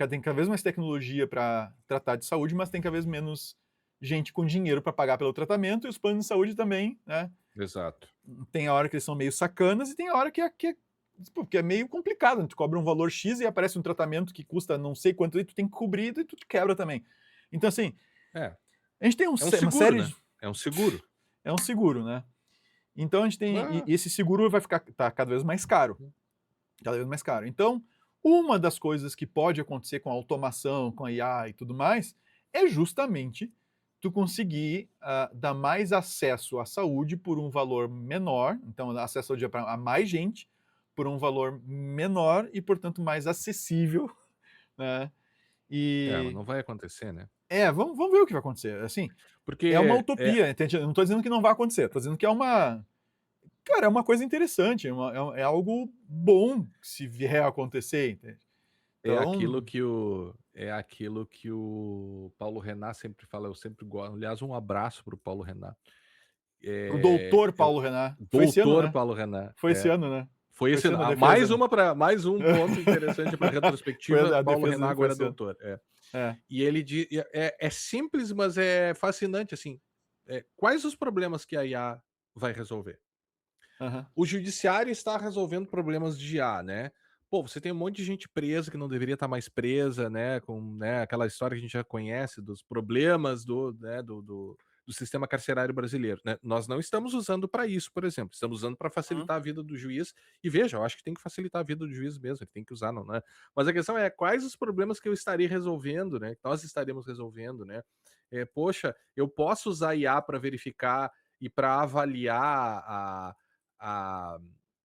Tem cada vez mais tecnologia para tratar de saúde, mas tem cada vez menos gente com dinheiro para pagar pelo tratamento, e os planos de saúde também, né? Exato. Tem a hora que eles são meio sacanas e tem a hora que é meio complicado. Né? Tu cobra um valor X e aparece um tratamento que custa não sei quanto e tu tem que cobrir e tu te quebra também. Então, assim, É, a gente tem é um uma seguro, série né? de. É um seguro. É um seguro, né? Então a gente tem. E Ah, esse seguro vai ficar tá cada vez mais caro. Cada vez mais caro. Então, uma das coisas que pode acontecer com a automação, com a IA e tudo mais, é justamente tu conseguir dar mais acesso à saúde por um valor menor, então acesso ao dia para a mais gente por um valor menor e, portanto, mais acessível, né? mas E não vai acontecer, né? vamos ver o que vai acontecer. Assim, é uma Porque utopia, entende? Eu não estou dizendo que não vai acontecer, estou dizendo que é uma, cara, é uma coisa interessante, é algo bom se vier a acontecer, entende? Então, é aquilo que o Paulo Renat sempre fala, eu sempre gosto. Aliás, um abraço para o Paulo Renat. pro doutor É o Paulo Renan, foi esse ano, doutor né? Paulo Renat. Foi esse ano, né? Foi Foi esse esse ano. ano a defesa, Mais né? uma para mais um ponto interessante para retrospectiva. A Paulo defesa Renat dele foi agora é esse ano. doutor. É. E ele diz, é simples, mas é fascinante assim. Quais os problemas que a IA vai resolver? Aham. O judiciário está resolvendo problemas de IA, né? Pô, você tem um monte de gente presa que não deveria estar mais presa, né? Com, né, aquela história que a gente já conhece dos problemas do sistema carcerário brasileiro, né? Nós não estamos usando para isso, por exemplo. Estamos usando para Uhum. facilitar a vida do juiz. E veja, eu acho que tem que facilitar a vida do juiz mesmo. Ele tem que usar, não, né? Mas a questão é quais os problemas que eu estarei resolvendo, né? Que nós estaremos resolvendo, né? Poxa, eu posso usar IA para verificar e para avaliar a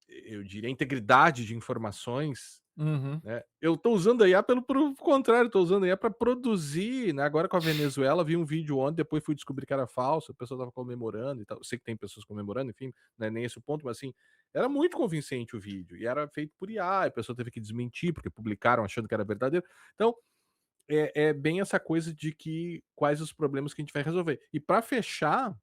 eu diria, integridade de informações, Uhum. né? Eu estou usando a IA pelo contrário, estou usando a IA para produzir, né? Agora com a Venezuela, vi um vídeo ontem, depois fui descobrir que era falso, a pessoa estava comemorando e tal. Eu sei que tem pessoas comemorando, enfim, não é nem esse o ponto, mas assim, era muito convincente o vídeo e era feito por IA, a pessoa teve que desmentir porque publicaram achando que era verdadeiro. Então, é bem essa coisa de que quais os problemas que a gente vai resolver. E para fechar,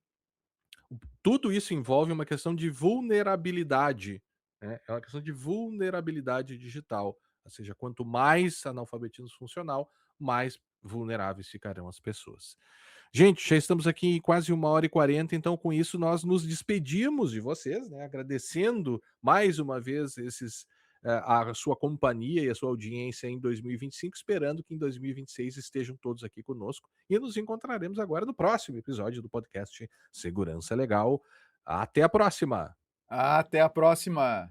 tudo isso envolve uma questão de vulnerabilidade, né? É uma questão de vulnerabilidade digital. Ou seja, quanto mais analfabetismo funcional, mais vulneráveis ficarão as pessoas. Gente, já estamos aqui em quase 1h40, então com isso nós nos despedimos de vocês, né? Agradecendo mais uma vez a sua companhia e a sua audiência em 2025, esperando que em 2026 estejam todos aqui conosco e nos encontraremos agora no próximo episódio do podcast Segurança Legal. Até a próxima! Até a próxima.